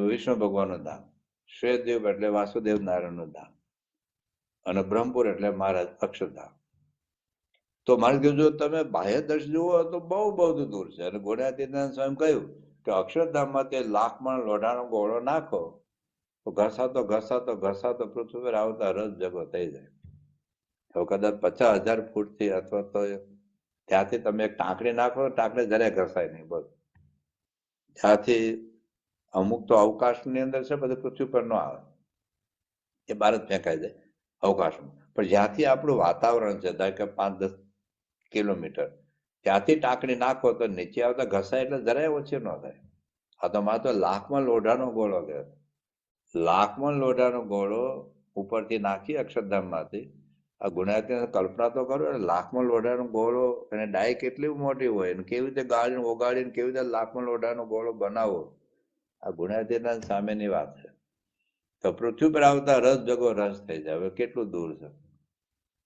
વિષ્ણુ ભગવાનનું ધામ, શ્વેતદ્વીપ એટલે વાસુદેવ નારાયણનું ધામ, અને બ્રહ્મપુર એટલે મહારાજ અક્ષરધામ. તો મારે કીધું જો તમે બાહ્ય દ્રષ્ટિ જુઓ તો બહુ બધું દૂર છે. અને ઘોડાતીર્થનાથ સ્વામી કહ્યું કે અક્ષરધામમાં તે 1,00,000 મણ લોઢાનો ગોળો નાખો તો ઘસાતો ઘસાતો ઘસાતો પૃથ્વી પર આવતા રસ ભેગો થઈ જાય. તો કદાચ 50,000 ફૂટથી અથવા તો ત્યાંથી તમે એક ટાંકણી નાખો, ટાંકણી જરાય ઘસાય નહીં. બોલ, ત્યાંથી અમુક તો અવકાશની અંદર છે, બધું પૃથ્વી પર ન આવે, એ બહાર જ ફેંકાઈ જાય અવકાશમાં. પણ જ્યાંથી આપણું વાતાવરણ છે, ધારો કે 5-10 કિલોમીટર, ત્યાંથી ટાંકણી નાખો તો નીચે આવતા ઘસાય એટલે જરાય ઓછી ન થાય. આ તો માત્ર 1,00,000 મણ લોઢાનો ગોળો કે 1,00,000 મણ લોઢાનો ગોળો ઉપરથી નાખી અક્ષરધામમાંથી. આ ગુણાતીત કલ્પના તો કરો. 1,00,000 મણ લોઢાનો ગોળો, અને ડાય કેટલી મોટી હોય, અને કેવી રીતે ગાળીને ઓગાળીને કેવી રીતે 1,00,000 મણ લોઢાનો ગોળો બનાવો. આ ગુણાતીતના સામેની વાત છે. તો પૃથ્વી પર આવતા રસ ભેગો રસ થઈ જાય. હવે કેટલું દૂર છે.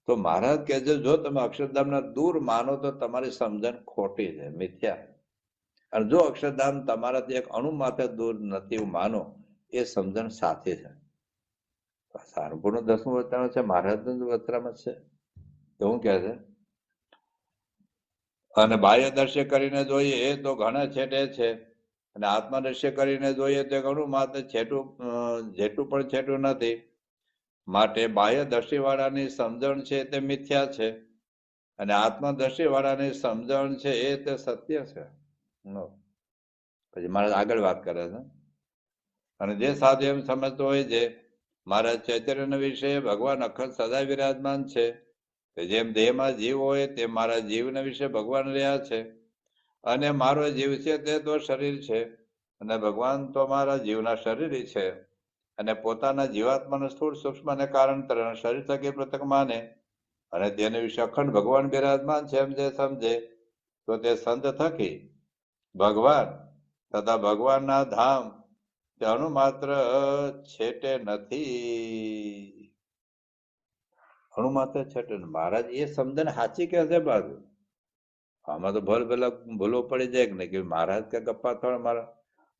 તો મહારાજ કહે છે જો તમે અક્ષરધામના દૂર માનો તો તમારી સમજણ ખોટી છે, મિથ્યા. અને જો અક્ષરધામ તમારાથી એક અણુ માત્ર દૂર નથી એવું માનો, એ સમજણ સાચી છે. સારંગપુરનું 10મું વતરામાં છે, મહારાજનું વતરામાં છે. તો હું કહે છે, અને બાહ્ય દ્રશ્ય કરીને જોઈએ એ તો ઘણા છેટે છે, અને આત્મા દ્રશ્ય કરીને જોઈએ તો ઘણું માત્ર છેટું, જેટલું પણ છેટું નથી. માટે બાહ્ય દ્રષ્ટિવાળાની સમજણ છે તે મિથ્યા છે, અને આત્મા દ્રષ્ટિવાળાની સમજણ છે એ તે સત્ય છે. પછી મહારાજ આગળ વાત કરે છે, અને જે સાધુ એમ સમજતો હોય છે મારા ચૈતન્ય વિશે ભગવાન અખંડ સદા વિરાજમાન છે. જેમ દેહમાં જીવ હોય તે મારા જીવના વિશે ભગવાન રહ્યા છે, અને મારો જીવ છે તે તો શરીર છે, અને ભગવાન તો મારા જીવના શરીર છે. અને પોતાના જીવાત્માના સ્થૂળ સૂક્ષ્મને કારણ શરીર થકી પૃથક માને, અને તેને વિશે અખંડ ભગવાન બિરાજમાન છે એમ જે સમજે, તો તે સંત થકી ભગવાન તથા ભગવાનના ધામ તે અણુ માત્ર છેટે નથી. અણુ માત્ર છેટે. મહારાજ એ સમજણ સાચી કે છે. બાજુ આમાં તો ભૂલો પડી જાય કે નહીં, કે મહારાજ કે ગપ્પા થોડા. મારા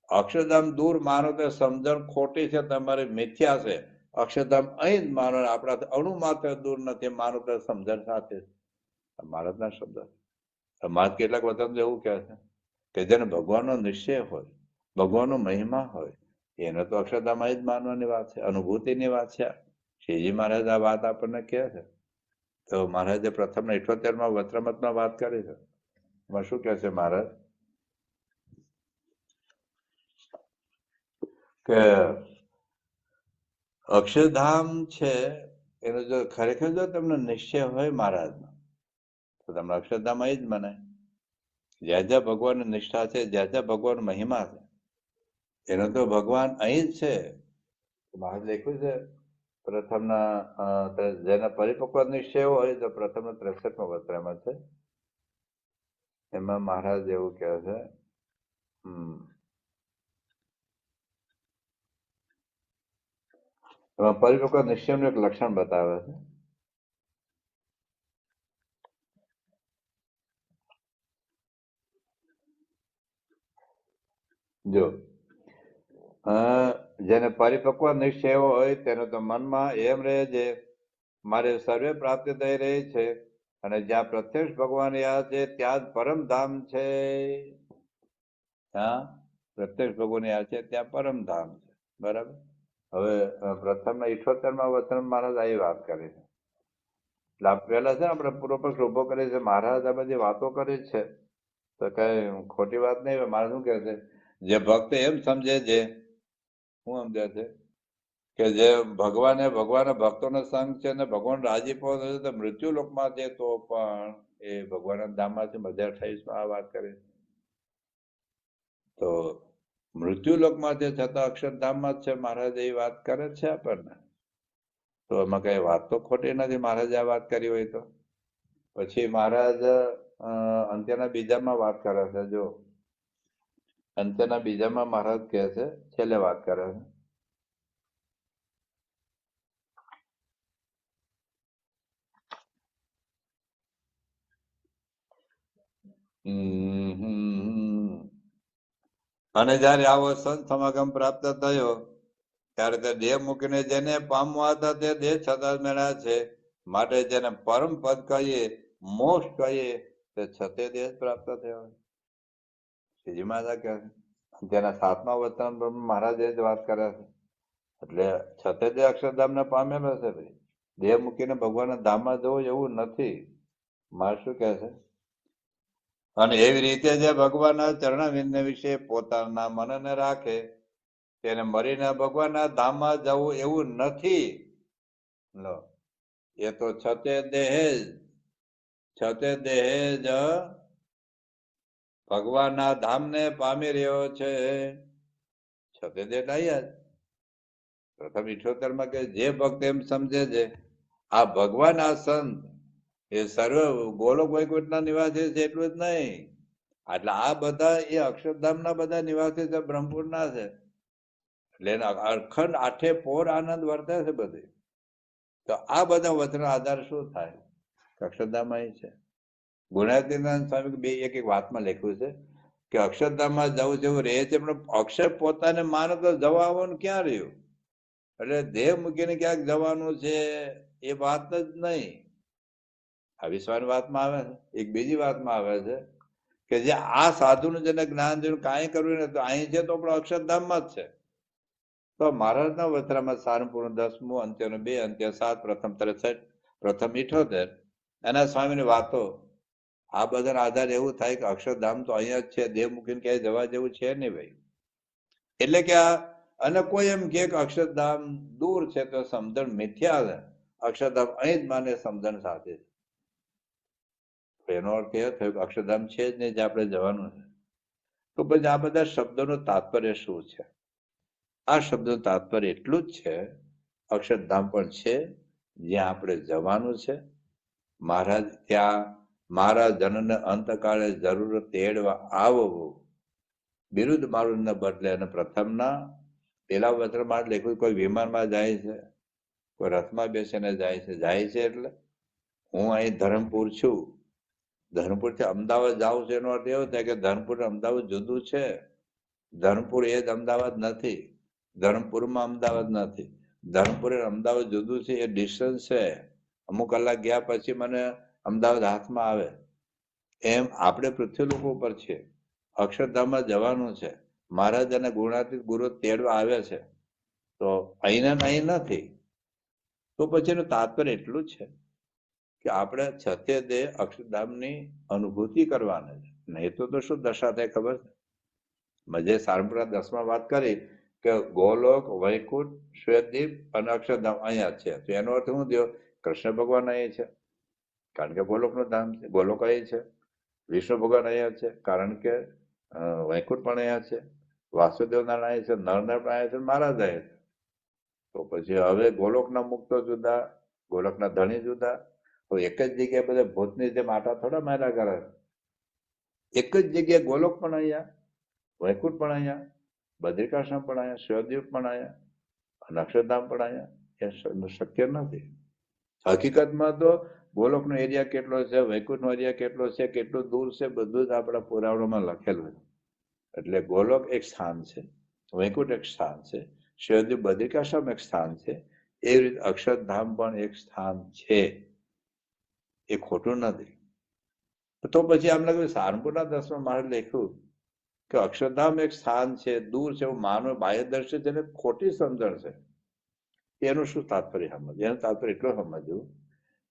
અક્ષરધામ દૂર માનો તો સમજણ ખોટી છે, તમારી મિથ્યા છે. અક્ષરધામ અહીં જ માનો, આપણા અણુ માત્ર દૂર નથી માનો તો સમજણ સાચી છે. મહારાજના શબ્દ. મહારાજ કેટલાક વતન એવું કહે છે કે જેને ભગવાનનો નિશ્ચય હોય, ભગવાનનો મહિમા હોય, એને તો અક્ષરધામ અહીં જ માનવાની વાત છે, અનુભૂતિની વાત છે. શ્રીજી મહારાજ આ વાત આપણને કહે છે. તો મહારાજે પ્રથમ 78માં વત્રમતમાં વાત કરી છે. એમાં શું કહે છે મહારાજ કે અક્ષરધામ છે એનો જો ખરેખર જો તમને નિશ્ચય હોય મહારાજનો, તો તમને અક્ષરધામ અહીં જ મને. જ્યાં જ્યાં ભગવાનની નિષ્ઠા છે, જ્યાં જ્યાં ભગવાન મહિમા છે, એનો તો ભગવાન અહીં જ છે. મહારાજ લખ્યું છે પ્રથમના, જેના પરિપક્વ નિશ્ચય હોય તો પ્રથમના 63માં વત્રામાં છે એમાં મહારાજ એવું કહે છે, એમાં પરિપક્વ નિશ્ચયનું એક લક્ષણ બતાવે છે. જો જેને પરિપક્વ નિશ્ચય હોય તેનો તો મનમાં એમ રહે છે, મારે સર્વે પ્રાપ્તિ થઈ રહી છે અને જ્યાં પ્રત્યક્ષ ભગવાન યાદ છે ત્યાં જ પરમધામ છે. ત્યાં પ્રત્યક્ષ ભગવાન યાદ છે ત્યાં પરમધામ છે. બરાબર. હવે પ્રથમના 78માં વચન મહારાજ આવી વાત કરી છે. એટલે પેલા છે આપણે પૂર્વ પક્ષ ઉભો કરે છે, મહારાજ આ બધી વાતો કરી છે તો કઈ ખોટી વાત નહીં. મારે શું કહે છે, જે ભક્ત એમ સમજે છે, શું સમજે છે કે જે ભગવાન ભક્તોનો સંગ છે ને ભગવાન રાજીપો થશે તો મૃત્યુ લોકમાં છે તો પણ એ ભગવાનના ધામમાંથી 2028માં આ વાત કરી. તો મૃત્યુ લોકમાં છે છતાં અક્ષરધામમાં જ છે મહારાજ એ વાત કરે છે આપણને. તો એમાં કઈ વાત તો ખોટી નથી મહારાજે આ વાત કરી હોય તો. પછી મહારાજ અંત્યના બીજામાં વાત કરે છે. જો અંત્યના બીજામાં મહારાજ કહે છે, છેલ્લે વાત કરે છે, અને જયારે આવો સંત સમાગમ પ્રાપ્ત થયો ત્યારે તે દેહ મૂકીને જેને પામવા હતા તે દેહ છતાં મેળ્યા છે. માટે જેને પરમ પદ કહીએ, મોક્ષ કહીએ, તે છતે દેહ પ્રાપ્ત થયો. શ્રીજી મહારાજ કહે છે, તેના 7મા વચન મહારાજ એ જ વાત કરે છે. એટલે છતે દેહ અક્ષરધામને પામેલો છે. ભાઈ દેહ મૂકીને ભગવાનના ધામમાં જવું એવું નથી. મારે શું કહે છે, અને એવી રીતે જે ભગવાનના ચરણાવિંદ વિશે પોતાના મનને રાખે તેને મરીને ભગવાનના ધામમાં જવું એવું નથી. લો એ તો છતે દેહ જ ભગવાનના ધામને પામી રહ્યો છે. છતે દેહ ડાયા જ. પ્રથમ 78માં કે જે ભક્ત એમ સમજે છે આ ભગવાન આ સંત એ સર્વ ગોલોક વૈકુંઠના નિવાસી છે એટલું જ નહીં, એટલે આ બધા એ અક્ષરધામના બધા નિવાસી છે, બ્રહ્મપુરના છે. એટલે અખંડ આઠે પોર આનંદ વર્તે છે બધી. તો આ બધા વચનો આધાર શું થાય, અક્ષરધામ અહીં છે. ગુણાતીતાનંદ સ્વામી બે એક વાતમાં લખ્યું છે કે અક્ષરધામમાં જવું જેવું રહે છે પણ અક્ષર પોતાને માને તો જવા આવવાનું ક્યાં રહ્યું. એટલે દેહ મૂકીને ક્યાંક જવાનું છે એ વાત જ નહીં. આ વિશ્વાની વાતમાં આવે છે. એક બીજી વાતમાં આવે છે કે જે આ સાધુનું જેને જ્ઞાન જેવું કાંઈ કરવું ને તો અહીં છે તો પણ અક્ષરધામમાં જ છે. તો મહારાજના વચરામાં સારંગપુરનું 10મું, અંત્યનું 2, અંત્ય 7, પ્રથમ 63, પ્રથમ 78 એના સ્વામીની વાતો. આ બધાના આધારે એવું થાય કે અક્ષરધામ તો અહીંયા જ છે, દેહ મૂકીને ક્યાંય જવા જેવું છે નહીં ભાઈ. એટલે કે આ અને કોઈ એમ કે અક્ષરધામ દૂર છે તો સમજણ મિથ્યા છે, અક્ષરધામ અહીં જ માને સમજણ સાથે છે. એનો અર્થ એ થયો કે અક્ષરધામ છે જ નહીં જે આપણે જવાનું છે. તો પછી આ બધા શબ્દોનું તાત્પર્ય શું છે? આ શબ્દનું તાત્પર્ય એટલું જ છે, અક્ષરધામ પણ છે જ્યાં આપણે જવાનું છે. મહારાજ ત્યાં મારા જનને અંતકાળે જરૂર તેડવા આવવું. બિરુદ મારું ન બદલે. અને પ્રથમના પેલા વચનમાં લખ્યું કોઈ વિમાનમાં જાય છે, કોઈ રથમાં બેસીને જાય છે એટલે હું અહીં ધરમપુર છું, ધરમપુરથી અમદાવાદ જાઉં છું એનો અર્થ એવો થાય કે ધરમપુર અમદાવાદ જુદું છે. ધરમપુર એ જ અમદાવાદ નથી, ધરમપુરમાં અમદાવાદ નથી. ધરમપુર અમદાવાદ જુદું છે, એ ડિસ્ટન્સ છે. અમુક કલાક ગયા પછી મને અમદાવાદ હાથમાં આવે. એમ આપણે પૃથ્વી લોકો ઉપર છીએ, અક્ષરધામમાં જવાનું છે. મહારાજ અને ગુણાતીત ગુરુ તેડવા આવે છે, તો અહીં અહીં નથી. તો પછી એનું તાત્પર્ય એટલું જ છે કે આપણે છતે દેહ અક્ષરધામની અનુભૂતિ કરવાની છે. નહીં તો શું દશા થાય ખબર છે? મજે સારંગપુરા 10માં વાત કરી કે ગોલોક, વૈકુંઠ, શ્વેતદીપ અને અક્ષરધામ અહીંયા છે. તો એનો અર્થ શું થયો? કૃષ્ણ ભગવાન અહીં છે કારણ કે ગોલોકનું ધામ છે, ગોલોક અહીં છે. વિષ્ણુ ભગવાન અહીંયા છે કારણ કે વૈકુંઠ પણ અહીંયા છે. વાસુદેવ નારાયણ છે, નરનારાયણ પણ અહીંયા છે, મહારાજ અહીંયા છે. તો પછી હવે ગોલોકના મુક્તો જુદા, ગોલોકના ધણી જુદા. તો એક જ જગ્યાએ બધા ભૂતની જેમ આટા થોડા માર્યા કરે. એક જ જગ્યાએ ગોલોક પણ અહીંયા, વૈકુંઠ પણ અહીંયા, બદ્રિકાશ્રમ પણ અહીંયા, શિવદ્વીપ પણ અહીંયા, અક્ષરધામ પણ અહીંયા. એ શક્ય નથી. હકીકતમાં તો ગોલોકનો એરિયા કેટલો છે, વૈકુંઠનો એરિયા કેટલો છે, કેટલું દૂર છે, બધું જ આપણા પુરાણોમાં લખેલું છે. એટલે ગોલોક એક સ્થાન છે, વૈકુંઠ એક સ્થાન છે, શિવદ્વીપ બદ્રિકાશ્રમ એક સ્થાન છે, એ રીતે અક્ષરધામ પણ એક સ્થાન છે. એ ખોટું નથી. તો પછી આમ લાગ્યું સારંગપુરના દસમાં મારે લખ્યું કે અક્ષરધામ એક સ્થાન છે, દૂર છે, એવું માનવ બાહ્ય દ્રષ્ટિ જેને ખોટી સમજણ છે. એનું શું તાત્પર્ય સમજ? એનું તાત્પર્ય એટલું સમજવું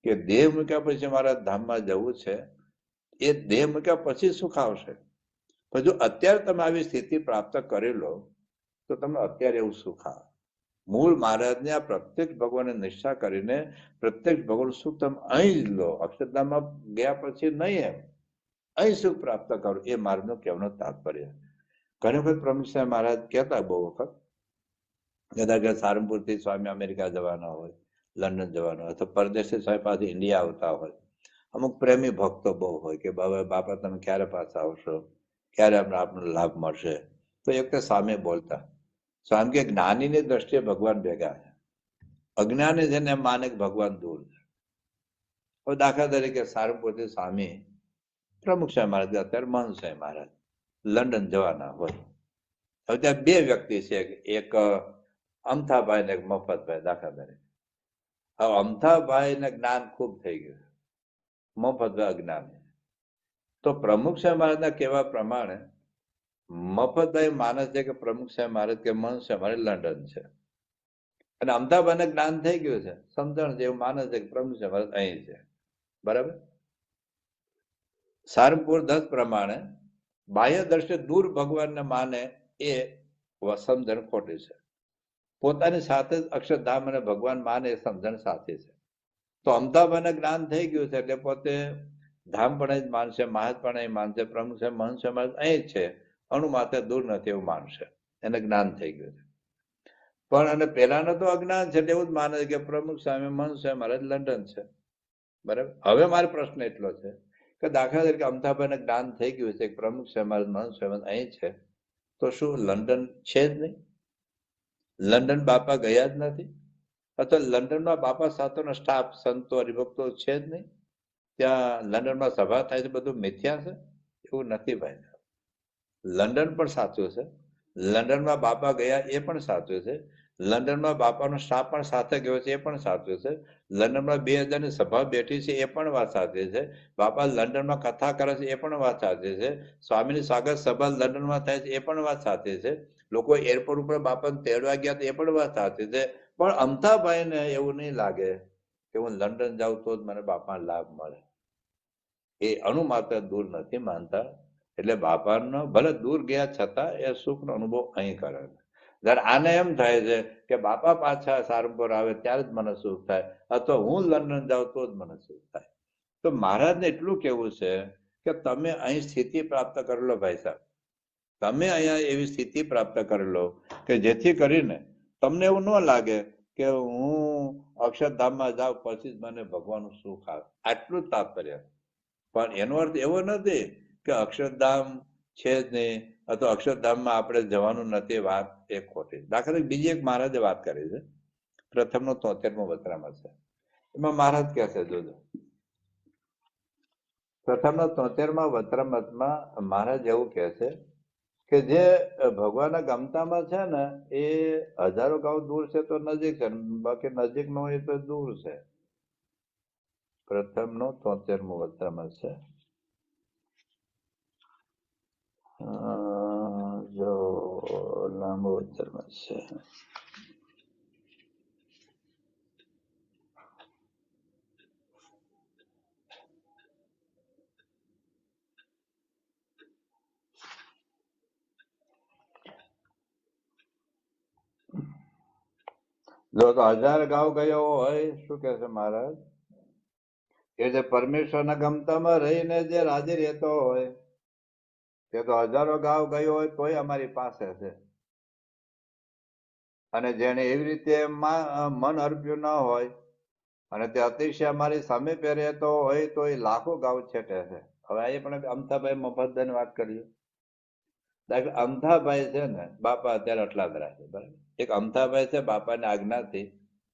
કે દેહ મૂક્યા પછી મારા ધામમાં જવું છે, એ દેહ મૂક્યા પછી સુખ આવશે. પણ જો અત્યારે તમે આવી સ્થિતિ પ્રાપ્ત કરી લો તો તમને અત્યારે એવું સુખ આવે. મૂળ મહારાજને આ પ્રત્યક્ષ ભગવાનને નિષ્ઠા કરીને પ્રત્યક્ષ ભગવાન સુખ તમે અહીં જ લો, અક્ષરધામમાં ગયા પછી નહીં, એમ અહીં સુખ પ્રાપ્ત કરો. એ માર્ગનો કહેવાનો તાત્પર્ય. ઘણી વખત પ્રમુખ સાહેબ મહારાજ કહેતા, બહુ વખત કદાચ સારંગપુરથી સ્વામી અમેરિકા જવાના હોય, લંડન જવાના હોય, તો પરદેશી સ્વામી પાસે ઇન્ડિયા આવતા હોય. અમુક પ્રેમી ભક્તો બહુ હોય કે બાપા તમે ક્યારે પાછા આવશો, ક્યારે આપણને લાભ મળશે. તો એક વખતે સામે બોલતા સ્વામી કે જ્ઞાનીની દ્રષ્ટિએ ભગવાન ભેગા છે, અજ્ઞાની છે ને એમ માને કે ભગવાન દૂર છે. હવે દાખલા તરીકે સારંગપુરથી સ્વામી પ્રમુખ સાહેબ મહારાજ, અત્યારે મહંત સાહેબ મહારાજ લંડન જવાના હોય. હવે ત્યાં બે વ્યક્તિ છે, એક અમથાભાઈ ને એક મફતભાઈ. દાખલા તરીકે હવે અમથાભાઈ ને જ્ઞાન ખૂબ થઈ ગયું, મફતભાઈ અજ્ઞાની. તો પ્રમુખ સાહેબ મહારાજના કહેવા પ્રમાણે મફતભાઈ માને છે કે પ્રમુખ સાહેબ મહારાજ કે મહંત સાહેબ મહારાજ લંડન છે, અને અમદાવાદને જ્ઞાન થઈ ગયું છે, સમજણ છે, એવું માને છે કે પ્રમુખ સાહેબ મહારાજ અહીં છે. બરાબર. સારંગપુર દસ પ્રમાણે બાહ્ય દ્રષ્ટિએ દૂર ભગવાનને માને એ સમજણ ખોટી છે. પોતાની સાથે જ અક્ષરધામ અને ભગવાન માને એ સમજણ સાચી છે. તો અમદાવાદને જ્ઞાન થઈ ગયું છે એટલે પોતે ધામ પણ જ માનશે, મહાજ પણ અહીં માનશે, પ્રમુખ સાહેબ મહંત સાહેબ અહીં જ છે, અણુ માથે દૂર નથી એવું માનશે. એને જ્ઞાન થઈ ગયું છે. પણ અને પેલાનો તો અજ્ઞાન છે, એવું જ માને કે પ્રમુખ સ્વામી મહંત સ્વામી મહારાજ લંડન છે. બરાબર. હવે મારો પ્રશ્ન એટલો છે કે દાખલા તરીકે અમથાભાઈને જ્ઞાન થઈ ગયું છે, પ્રમુખ સ્વામી મહારાજ મહંત સ્વામી અહીં છે, તો શું લંડન છે જ નહીં? લંડન બાપા ગયા જ નથી? અથવા લંડનમાં બાપા સાથેનો સ્ટાફ સંતો હરિભક્તો છે જ નહીં? ત્યાં લંડનમાં સભા થાય છે, બધું મિથ્યા છે? એવું નથી ભાઈ. લંડન પણ સાચું છે, લંડનમાં બાપા ગયા એ પણ સાચું છે, લંડનમાં બાપાનો સ્ટાફ પણ સાથે ગયો છે એ પણ સાચું છે, લંડનમાં 2000ની સભા બેઠી છે એ પણ વાત સાચી છે, બાપા લંડનમાં કથા કરે છે એ પણ વાત સાચી છે, સ્વામીની સ્વાગત સભા લંડનમાં થાય છે એ પણ વાત સાચી છે, લોકો એરપોર્ટ ઉપર બાપાને તેડવા ગયા તો એ પણ વાત સાચી છે. પણ અમથાભાઈને એવું નહીં લાગે કે હું લંડન જાઉં તો જ મને બાપાનો લાભ મળે. એ અણુ માત્ર દૂર નથી માનતા. એટલે બાપાનો ભલે દૂર ગયા છતાં એ સુખનો અનુભવ અહીં કરે છે. જ્યારે આને એમ થાય છે કે બાપા પાછા સારંગપુર આવે ત્યારે જ મને સુખ થાય, અથવા હું લંડન જાઉં તો જ મને સુખ થાય. તો મહારાજને એટલું કેવું છે કે તમે અહીં સ્થિતિ પ્રાપ્ત કરી લો ભાઈ સાહેબ, તમે અહીંયા એવી સ્થિતિ પ્રાપ્ત કરી લો કે જેથી કરીને તમને એવું ન લાગે કે હું અક્ષરધામમાં જાઉં પછી જ મને ભગવાનનું સુખ આવે. આટલું જ તાત્પર્ય. પણ એનો અર્થ એવો નથી કે અક્ષરધામ છે જ નહીં અથવા અક્ષરધામમાં આપણે જવાનું નથી. વાત એ ખોટી. દાખલા તરીકે બીજી એક મહારાજે વાત કરી છે, પ્રથમનો 73મો વતરામત છે. એમાં મહારાજ કહે છે, જોજો, પ્રથમનો 73મા વતરામતમાં મહારાજ એવું કહે છે કે જે ભગવાનના ગમતામાં છે ને એ હજારો ગાઉ દૂર છે તો નજીક છે, બાકી નજીક ન હોય તો દૂર છે. પ્રથમનો 73મો વતરામત છે. જો લાંબો વતરામત છે. જો તો 1000 ગાઉ ગયો હોય, શું કે છે મહારાજ, એ જે પરમેશ્વરના ગમતામાં રહીને જે રાજી રહેતો હોય તે તો હજારો ગાઉ ગયો હોય તોય અમારી પાસે છે, અને જેને એવી રીતે મન અર્પ્યું ન હોય અને તે અતિશય અમારી સમીપે રહેતો હોય તો એ લાખો ગાઉ છેટે છે. હવે આ પણ અમથાભાઈ મફતદારની વાત કરીએ. દાખલા અમથાભાઈ છે ને, બાપા અત્યારે અટલાદરા છે, બરાબર. એક અમથાભાઈ છે, બાપાની આજ્ઞાથી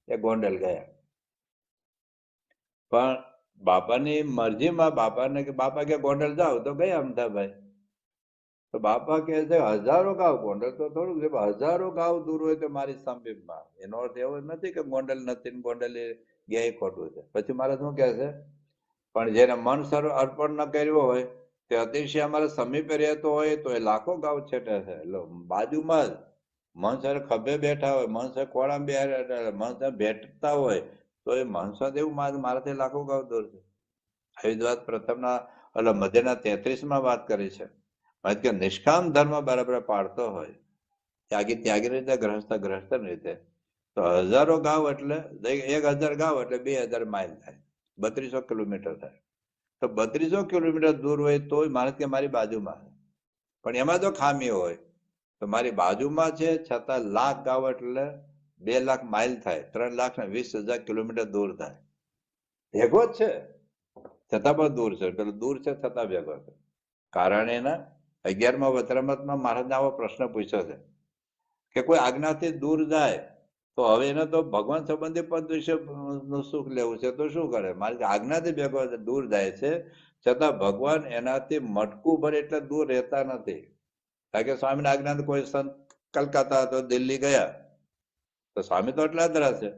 એ ગોંડલ ગયા, પણ બાપાની મરજીમાં બાપાને કે બાપા કે ગોંડલ જાઓ તો ગયા અમથાભાઈ. તો બાપા કહે છે હજારો ગાવ, ગોંડલ તો થોડુંક છે, હજારો ગાવ દૂર હોય તો મારી સમીપમાં. એનો અર્થ એવો નથી કે ગોંડલ નથી ને ગોંડલ ગયા એ ખોટું છે. પછી મારે શું કહે છે, પણ જેને મન સર્વ અર્પણ ન કર્યો હોય તે અતિશય અમારા સમીપે રહેતો હોય તો એ લાખો ગાવ છેટે છે. એટલે બાજુમાં જ મનસર ખભે બેઠા હોય, મનસર કોળા બેઠા, મનસર ભેટતા હોય તો એ મનસર એવું મારાથી લાખો ગાવ દૂર છે. આવી વાત પ્રથમના એટલે મધ્યના 33માં વાત કરી છે. કે નિષ્કામ ધર્મ બરાબર પાડતો હોય, ત્યાગી રીતે, ગ્રહસ્થ રીતે, તો હજારો ગાવ એટલે 1000 ગાવ એટલે 2000 માઇલ થાય, 3200 કિલોમીટર થાય. તો 3200 કિલોમીટર દૂર હોય તો માણસ કે મારી બાજુમાં, પણ એમાં જો ખામી હોય તો મારી બાજુમાં છે છતાં લાખ ગાવ એટલે 2 લાખ માઇલ થાય, 3,20,000 કિલોમીટર દૂર થાય. ભેગો જ છે છતાં પણ દૂર છે, પેલો દૂર છે છતાં ભેગો છે. કારણ એના 11મા વચનામૃતમાં મહારાજને આવો પ્રશ્ન પૂછ્યો છે કે કોઈ આજ્ઞાથી દૂર જાય તો હવે એને તો ભગવાન સંબંધી પદ વિશે નું સુખ લેવું છે તો શું કરે? મારી આજ્ઞાથી ભેગો દૂર જાય છે છતાં ભગવાન એનાથી મટકું ભરે એટલે દૂર રહેતા નથી. કારણ કે સ્વામીની આજ્ઞાથી કોઈ સંત કલકત્તા તો દિલ્હી ગયા, તો સ્વામી તો અટલાદરા છે,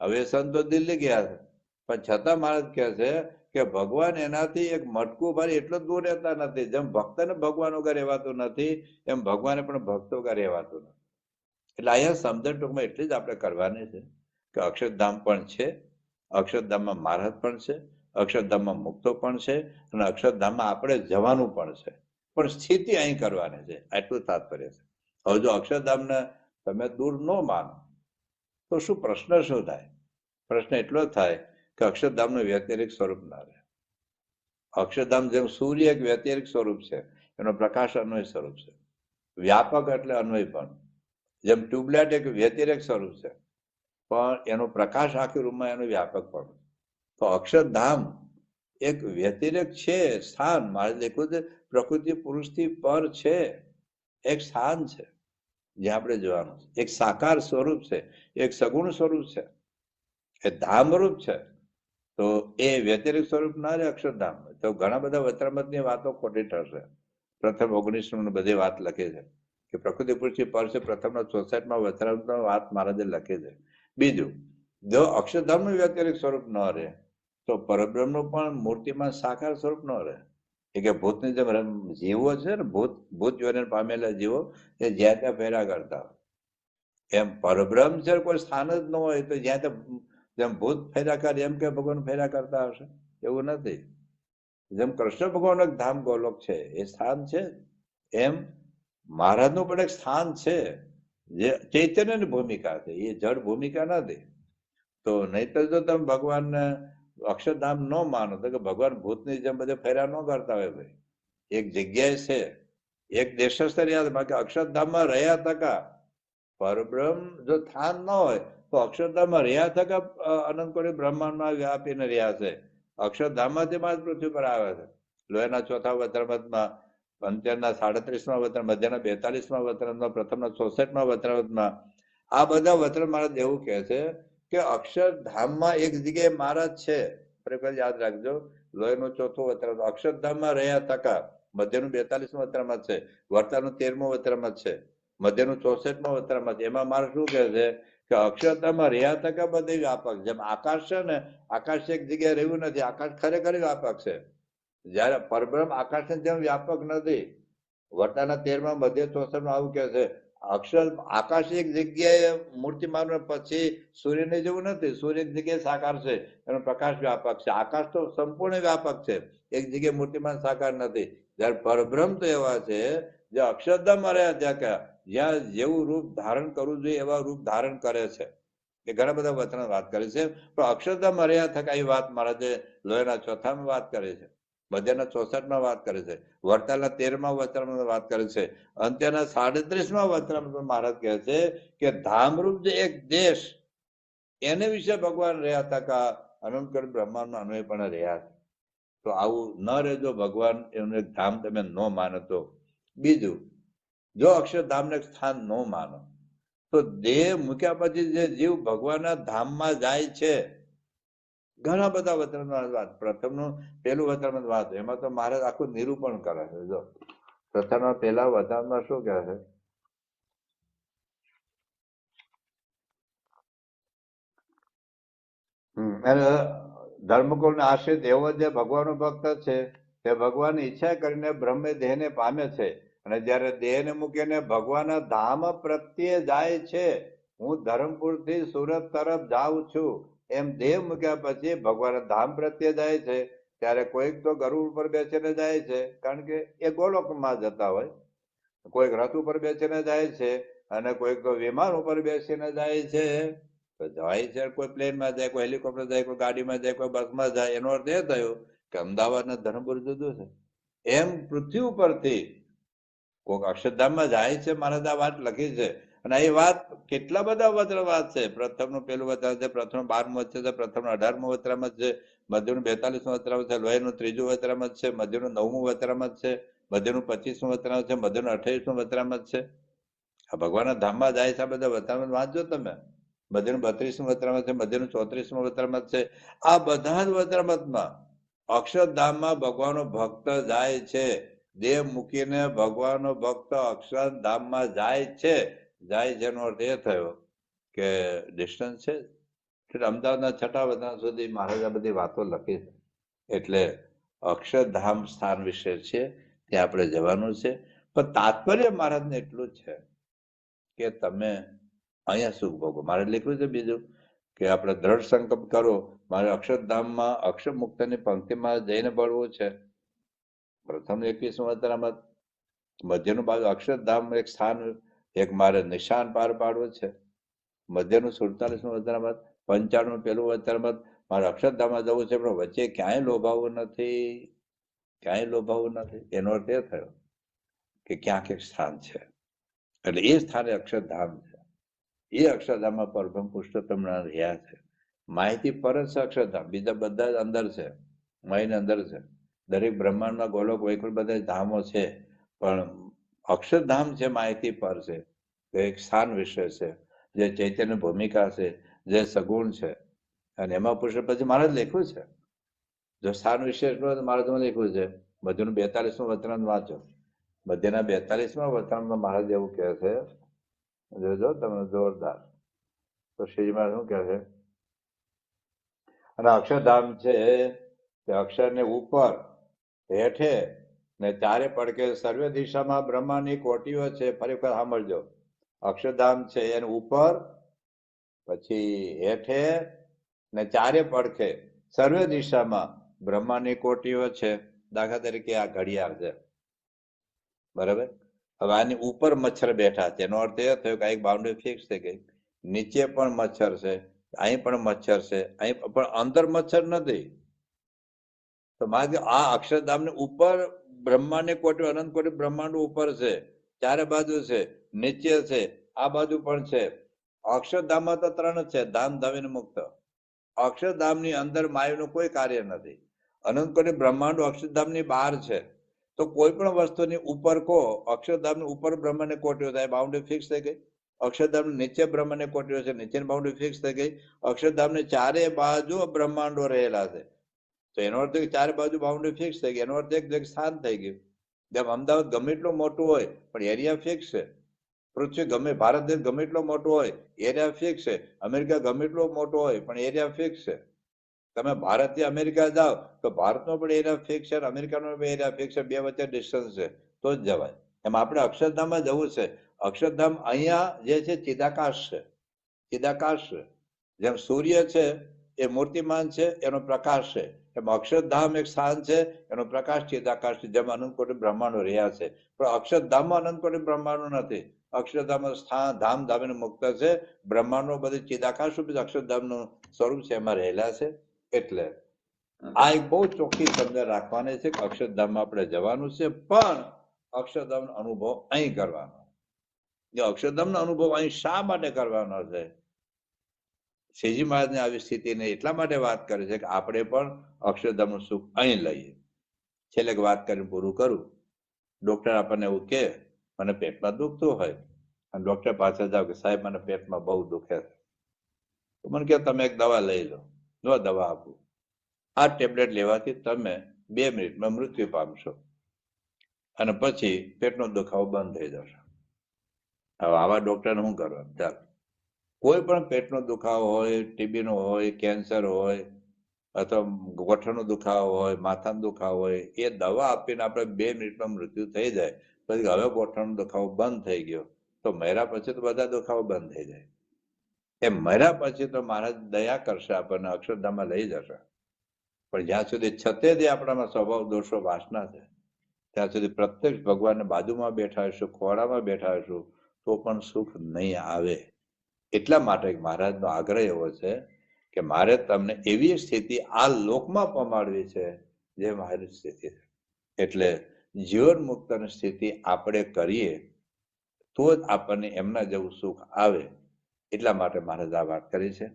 હવે સંત તો દિલ્હી ગયા છે, પણ છતાં મહારાજ કહે છે કે ભગવાન એનાથી એક મટકું ભરી એટલો દૂર રહેતા નથી. જેમ ભક્તને ભગવાન વગર રહેવાતું નથી એમ ભગવાને પણ ભક્તો વગર રહેવાતું નથી. એટલે અહીંયા સમજણ ટૂંકમાં એટલી જ આપણે કરવાની છે કે અક્ષરધામ પણ છે, અક્ષરધામમાં મહારાજ પણ છે, અક્ષરધામમાં મુક્તો પણ છે, અને અક્ષરધામમાં આપણે જવાનું પણ છે, પણ સ્થિતિ અહીં કરવાની છે, આટલું તાત્પર્ય છે. હવે જો અક્ષરધામને તમે દૂર ન માનો તો શું પ્રશ્ન શું થાય? પ્રશ્ન એટલો થાય કે અક્ષરધામનું વ્યતિરિક સ્વરૂપ ના રહે. અક્ષરધામ જેમ સૂર્ય એક વ્યતિરિક સ્વરૂપ છે, એનો પ્રકાશ અન્વય સ્વરૂપ છે. વ્યાપક એટલે અન્વય પણ. જેમ ટ્યુબલાઇટ એક વ્યતિરેક સ્વરૂપ છે પણ એનો પ્રકાશ આખી રૂમમાં એનું વ્યાપક પણ. તો અક્ષરધામ એક વ્યતિરેક છે, સ્થાન. મારે દેખું છે પ્રકૃતિ પુરુષથી પર છે, એક સ્થાન છે જે આપણે જોવાનું છે. એક સાકાર સ્વરૂપ છે, એક સગુણ સ્વરૂપ છે, એ ધામરૂપ છે. તો એ વ્યતિરેક સ્વરૂપ ના રહે અક્ષરધામ. તો ઘણા બધા વચનામૃતની વાતો ખોટી ઠરશે. પ્રથમ 19 બધી વાત લખી છે કે પ્રકૃતિ પુરુષથી પર છે. પ્રથમના 64માં વચનામૃતમાં વાત મહારાજે લખી છે. બીજું, જો અક્ષરધામનું વ્યતિરેક સ્વરૂપ ન રહે તો પરબ્રહ્મનું પણ મૂર્તિમાં સાકાર સ્વરૂપ ન રહે. એ કે ભૂતની જેમ જીવો છે ને, ભૂત જોઈને પામેલા જીવો એ જ્યાં ત્યાં ફેરા કરતા હોય, એમ પરબ્રહ્મ છે કોઈ સ્થાન જ ન હોય તો જ્યાં ત્યાં જેમ ભૂત ફેરા કરે એમ કે ભગવાન ફેરા કરતા હશે? એવું નથી. જેમ કૃષ્ણ ભગવાન એક ધામ ગોલોક છે, એ સ્થાન છે, એમ મહારાજનું પણ એક સ્થાન છે જે ચૈતન્યની ભૂમિકા છે, એ જળ ભૂમિકા નથી. તો નહીતર જો તમે ભગવાનને અક્ષરધામ ન માનો તો કે ભગવાન ભૂતની જેમ બધે ફેરા ન કરતા હોય. ભાઈ એક જગ્યાએ છે, એક દેશસ્થ રહ્યા, બાકી અક્ષરધામમાં રહ્યા થકા પરબ્રહ્મ જો સ્થાન ન હોય તો અક્ષરધામમાં રહ્યા થકા અનંત કોટી બ્રહ્માંડમાં વ્યાપીને રહ્યા છે. અક્ષરધામમાંથી માં જ પૃથ્વી પર આવે છે. લોહીના ચોથા વચનામૃતમાં, અંત્યના 37માં વચન, મધ્યના 42માં વચનામૃતમાં, પ્રથમના 64માં વચનામૃતમાં આ બધા વચન મહારાજ એવું કહે છે કે અક્ષરધામમાં એક જગ્યાએ મહારાજ છે. ફરી યાદ રાખજો, લોહીનું ચોથું વચનામૃત અક્ષરધામમાં રહ્યા થકા, મધ્યનું 42માં વચનામૃત છે, વર્તાનું 13મું વચનામૃત છે, મધ્યનું 64માં વચનામૃત છે. એમાં મારે શું કહે છે કે અક્ષરધામમાં રહ્યા થકા બધે વ્યાપક. જેમ આકાશ છે ને, આકાશ એક જગ્યાએ રહ્યું નથી, આકાશ ખરેખર વ્યાપક છે. જયારે પરબ્રહ્મ આકાશની જેમ વ્યાપક નથી. વર્તાના 13માં, મધ્ય 64માં આવું કહે છે આકાશ એક જગ્યાએ મૂર્તિમાન પછી સૂર્યને જેવું નથી. સૂર્ય એક જગ્યાએ સાકાર છે, એનો પ્રકાશ વ્યાપક છે. આકાશ તો સંપૂર્ણ વ્યાપક છે, એક જગ્યાએ મૂર્તિમાન સાકાર નથી. જયારે પરબ્રહ્મ તો એવા છે જે અક્ષરધામમાં રહ્યા ત્યાં જ્યાં જેવું રૂપ ધારણ કરવું જોઈએ એવા રૂપ ધારણ કરે છે. એ ઘણા બધા વચનો વાત કરી છે, પણ અક્ષરધામમાં રહ્યા થકા એ વાત મહારાજે લોહીના ચોથામાં વાત કરે છે, મધ્યના 64માં વાત કરે છે, વર્તાલના 13માં વચનામૃતમાં વાત કરે છે, અંત્યના 37માં વચનામૃતમાં મહારાજ કહે છે કે ધામરૂપ જે એક દેશ એને વિશે ભગવાન રહ્યા થકા અનંત બ્રહ્માંડમાં અન્વય પણ રહ્યા છે. તો આવું ન રહેજો. ભગવાન એનું એક ધામ તમે ન માનો તો. બીજું, જો અક્ષરધામને સ્થાન ન માનો તો દેહ મૂક્યા પછી જે જીવ ભગવાનના ધામમાં જાય છે, ઘણા બધા વચનમાં વાત, પ્રથમનું પેલું વચનમાં વાત, એમાં તો મહારાજ આખું નિરૂપણ કરે છે. જો પ્રથમના પેલા વચનમાં શું કહે છે? ધર્મકુળ આશ્રિત એવો જે ભગવાનનો ભક્ત છે તે ભગવાનની ઈચ્છા કરીને બ્રહ્મે દેહને પામે છે, અને જયારે દેહને મૂકીને ભગવાનના ધામ પ્રત્યે જાય છે, હું ધરમપુરથી સુરત તરફ જાઉં છું એમ દેહ મૂક્યા પછી ભગવાનના ધામ પ્રત્યે જાય છે. ત્યારે કોઈક તો ગરુડ ઉપર બેસીને જાય છે, કારણ કે એ ગોલોકમાં જતા હોય. કોઈક રથ ઉપર બેસીને જાય છે, અને કોઈક તો વિમાન ઉપર બેસીને જાય છે. તો જાય છે, કોઈ પ્લેનમાં જાય, કોઈ હેલિકોપ્ટર જાય, કોઈ ગાડીમાં જાય, કોઈ બસમાં જાય. એનો અર્થ એ થયો કે અમદાવાદ ને ધરમપુર જુદું છે. એમ પૃથ્વી ઉપરથી કોઈક અક્ષરધામમાં જાય છે. મહારાજ આ વાત લખી છે, અને એ વાત કેટલા બધા વચન વાત છે. પ્રથમનું પેલું વચન છે, પ્રથમ 12મું વચન છે, પ્રથમ 18મું વચરામત છે, મધ્યનું 42મું વચરામત છે, લોહીનું 3જું વચરામત છે, મધ્યનું 9મું વચરામત છે, મધ્યનું 25મું વચરામત છે, મધ્યનું 28મું વચરામત છે. આ ભગવાનના ધામમાં જાય છે. આ બધા વચરામત વાંચજો તમે. મધ્યનું 32મું વચરામત છે, મધ્યનું 34મું વચરામત છે. આ બધા જ વચરામતમાં અક્ષરધામમાં ભગવાનનો ભક્ત જાય છે. દેહ મૂકીને ભગવાનનો ભક્ત અક્ષરધામમાં જાય છે. જાય જેનો અર્થ એ થયો કે ડિસ્ટન્સ છે. અમદાવાદના 6ઠા વચન સુધી મહારાજ આ બધી વાતો લખી છે. એટલે અક્ષરધામ સ્થાન વિશે છે, ત્યાં આપણે જવાનું છે. પણ તાત્પર્ય મહારાજને એટલું જ છે કે તમે અહીંયા સુખ ભોગવો. મારે લખ્યું છે બીજું કે આપણે દ્રઢ સંકલ્પ કરો, મારે અક્ષરધામમાં અક્ષર મુક્તની પંક્તિમાં જઈને ભળવું છે. પ્રથમ 21મું વચરામત, મધ્યનું બાજુ અક્ષરધામ એક સ્થાન, એક મારે નિશાન પાર પાડવું છે. મધ્યનું 47મું વચરામત, 95નું પેલું વચરામત, મારે અક્ષરધામમાં જવું છે, પણ વચ્ચે ક્યાંય લોભાવવું નથી, ક્યાંય લોભાવવું નથી. એનો અર્થ એ થયો કે ક્યાંક એક સ્થાન છે, એટલે એ સ્થાને અક્ષરધામ છે. એ અક્ષરધામમાં પરબ્રહ્મ પુરુષોત્તમ રહ્યા છે. માહિતી પર જ છે અક્ષરધામ, બીજા બધા જ અંદર છે, માહિતી અંદર છે. દરેક બ્રહ્માંડમાં ગોલોક વૈકુંઠ બધા ધામો છે, પણ અક્ષરધામ છે, માહિતી પર છે. એક સ્થાન વિશે છે, જે ચૈતન્ય ભૂમિકા છે, જે સગુણ છે. અને એમાં પુરુષ પછી મારે જ લખ્યું છે. જો સ્થાન વિશેષ મારે તમે લખ્યું છે. મધ્યનું 42મું વચન વાંચો. મધ્યના 42મા વચનમાં મહારાજ એવું કહે છે, જોજો તમે, જોરદાર. તો શ્રીજી મહારાજ શું કહે છે? અને અક્ષરધામ છે તે અક્ષરને ઉપર, હેઠે ને ચારે પડકે સર્વે દિશામાં બ્રહ્માંડની કોટીઓ છે. ફરી વખત સાંભળજો. અક્ષરધામ છે એને ઉપર, પછી હેઠે ને ચારે પડખે સર્વે દિશામાં બ્રહ્માંડની કોટીઓ છે. દાખલા તરીકે આ ઘડિયાળ છે, બરાબર. હવે આની ઉપર મચ્છર બેઠા છે, એનો અર્થ એ થયો કે એક બાઉન્ડ્રી ફિક્સ થઈ ગઈ. નીચે પણ મચ્છર છે, અહીં પણ મચ્છર છે, અહીં પણ અંદર મચ્છર નથી. તો મારે આ અક્ષરધામની ઉપર બ્રહ્માંડની કોટી, અનંત કોટી બ્રહ્માંડ ઉપર છે, ચારે બાજુ છે, નીચે છે, આ બાજુ પણ છે. અક્ષરધામમાં તો 3 જ છે, ધામ, ધવીને મુક્ત. અક્ષરધામની અંદર માયાનું કોઈ કાર્ય નથી. અનંત કોટી બ્રહ્માંડો અક્ષરધામની બહાર છે. તો કોઈ પણ વસ્તુની ઉપર કહો, અક્ષરધામની ઉપર બ્રહ્માંડની કોટીઓ થાય, બાઉન્ડ્રી ફિક્સ થઈ ગઈ. અક્ષરધામની નીચે બ્રહ્માંડની કોટીઓ છે, નીચેની બાઉન્ડ્રી ફિક્સ થઈ ગઈ. અક્ષરધામની ચારે બાજુ બ્રહ્માંડો રહેલા છે, તો એનો અર્થ ચારે બાજુ બાઉન્ડ્રી ફિક્સ થઈ ગઈ. એનો અર્થ એક સ્થાન થઈ ગયું. જેમ અમદાવાદ ગમે એટલું મોટું હોય પણ એરિયા ફિક્સ છે. પૃથ્વી ગમે, ભારત દેશ ગમે એટલો મોટો હોય, એરિયા ફિક્સ છે. અમેરિકા ગમે એટલો મોટો હોય પણ એરિયા ફિક્સ છે. તમે ભારતથી અમેરિકા જાઓ તો ભારતનો પણ એરિયા ફિક્સ છે, અમેરિકાનો પણ એરિયા ફિક્સ છે. બે વચ્ચે ડિસ્ટન્સ છે, તો જ જવાય. એમ આપણે અક્ષરધામમાં જવું છે. અક્ષરધામ અહીંયા જે છે ચિદાકાશ છે, ચિદાકાશ છે. જેમ સૂર્ય છે એ મૂર્તિમાન છે, એનો પ્રકાશ છે. એમ અક્ષરધામ એક સ્થાન છે, એનો પ્રકાશ ચિદાકાશ છે. જેમ અનંત કોટી બ્રહ્માંડો રહ્યા છે, પણ અક્ષરધામમાં અનંત કોટી બ્રહ્માંડો નથી. અક્ષરધામ સ્થાન, ધામ ધામીને મુક્ત છે. બ્રહ્માંડો બધી ચિદાકાશ રૂપી અક્ષરધામનું સ્વરૂપ છે, એમાં રહેલા છે. એટલે આ એક બહુ ચોખ્ખી સમજણ રાખવાની છે કે અક્ષરધામમાં આપણે જવાનું છે, પણ અક્ષરધામનો અનુભવ અહીં કરવાનો. અક્ષરધામનો અનુભવ અહીં શા માટે કરવાનો છે? શ્રીજી મહારાજની આવી સ્થિતિને એટલા માટે વાત કરે છે કે આપણે પણ અક્ષરધામનું સુખ અહીં લઈએ. છેલ્લે વાત કરીને પૂરું કરું. ડોક્ટર આપણને એવું કે મને પેટમાં દુખતું હોય અને ડોક્ટર પાસે જાવ કે સાહેબ મને પેટમાં બહુ દુખે છે, તો મને કે તમે એક દવા લઈ લો. જો દવા આપું, આ ટેબ્લેટ લેવાથી તમે 2 મિનિટમાં મૃત્યુ પામશો અને પછી પેટનો દુખાવો બંધ થઈ જશે. હવે આવા ડોક્ટરને શું કરવાનું? ચાલ, કોઈ પણ પેટનો દુખાવો હોય, ટીબીનો હોય, કેન્સર હોય અથવા ગોઠણનો દુખાવો હોય, માથાનો દુખાવો હોય, એ દવા આપીને આપણે 2 મિનિટમાં મૃત્યુ થઈ જાય પછી હવે ગોઠણનો દુખાવો બંધ થઈ ગયો તો મર્યા પછી તો બધા દુખાવો બંધ થઈ જાય. એ મર્યા પછી તો મહારાજ દયા કરશે, આપણને અક્ષરધામમાં લઈ જશે. પણ જ્યાં સુધી છતેથી આપણામાં સ્વભાવ દોષો વાસના છે ત્યાં સુધી પ્રત્યક્ષ ભગવાનને બાજુમાં બેઠા હશું, ખોળામાં બેઠા હશું તો પણ સુખ નહીં આવે. એટલા માટે મહારાજનો આગ્રહ એવો છે કે મારે તમને એવી સ્થિતિ આ લોકમાં પમાડવી છે જે મારી સ્થિતિ છે. એટલે જીવન મુક્તની સ્થિતિ આપણે કરીએ તો જ આપણને એમના જેવું સુખ આવે. એટલા માટે મહારાજ આ વાત કરી છે.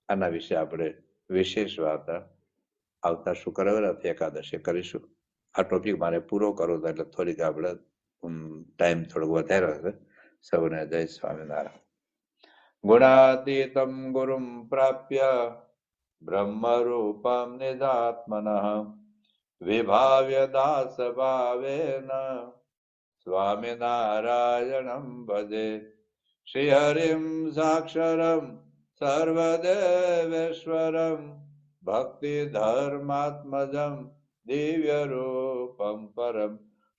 આના વિશે આપણે વિશેષ વાત આવતા શુક્રવારે અથવા એકાદશી કરીશું. આ ટોપિક મારે પૂરો કરવો હતો એટલે થોડીક આપણે ટાઈમ થોડોક વધાર્યો છે. સૌને જય સ્વામિનારાયણ. ગુણાતીતમ ગુરુમ પ્રાપ્ય બ્રહ્મરૂપમ નિજાત્મનઃ વિભાવ્ય દાસ ભાવેન સ્વામિનારાયણમ ભજે. શ્રીહરિમ સાક્ષરમ સર્વદેવેશ્વરમ ભક્તિ ધર્માત્મજમ દિવ્ય રૂપમ પરમ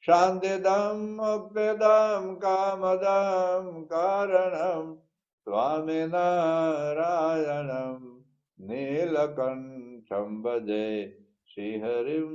શાંતિદમ મુક્તિદમ કામદમ કારણમ સ્વામિનારાયણમ નીલકંઠમ ભજે. શ્રીહરિમ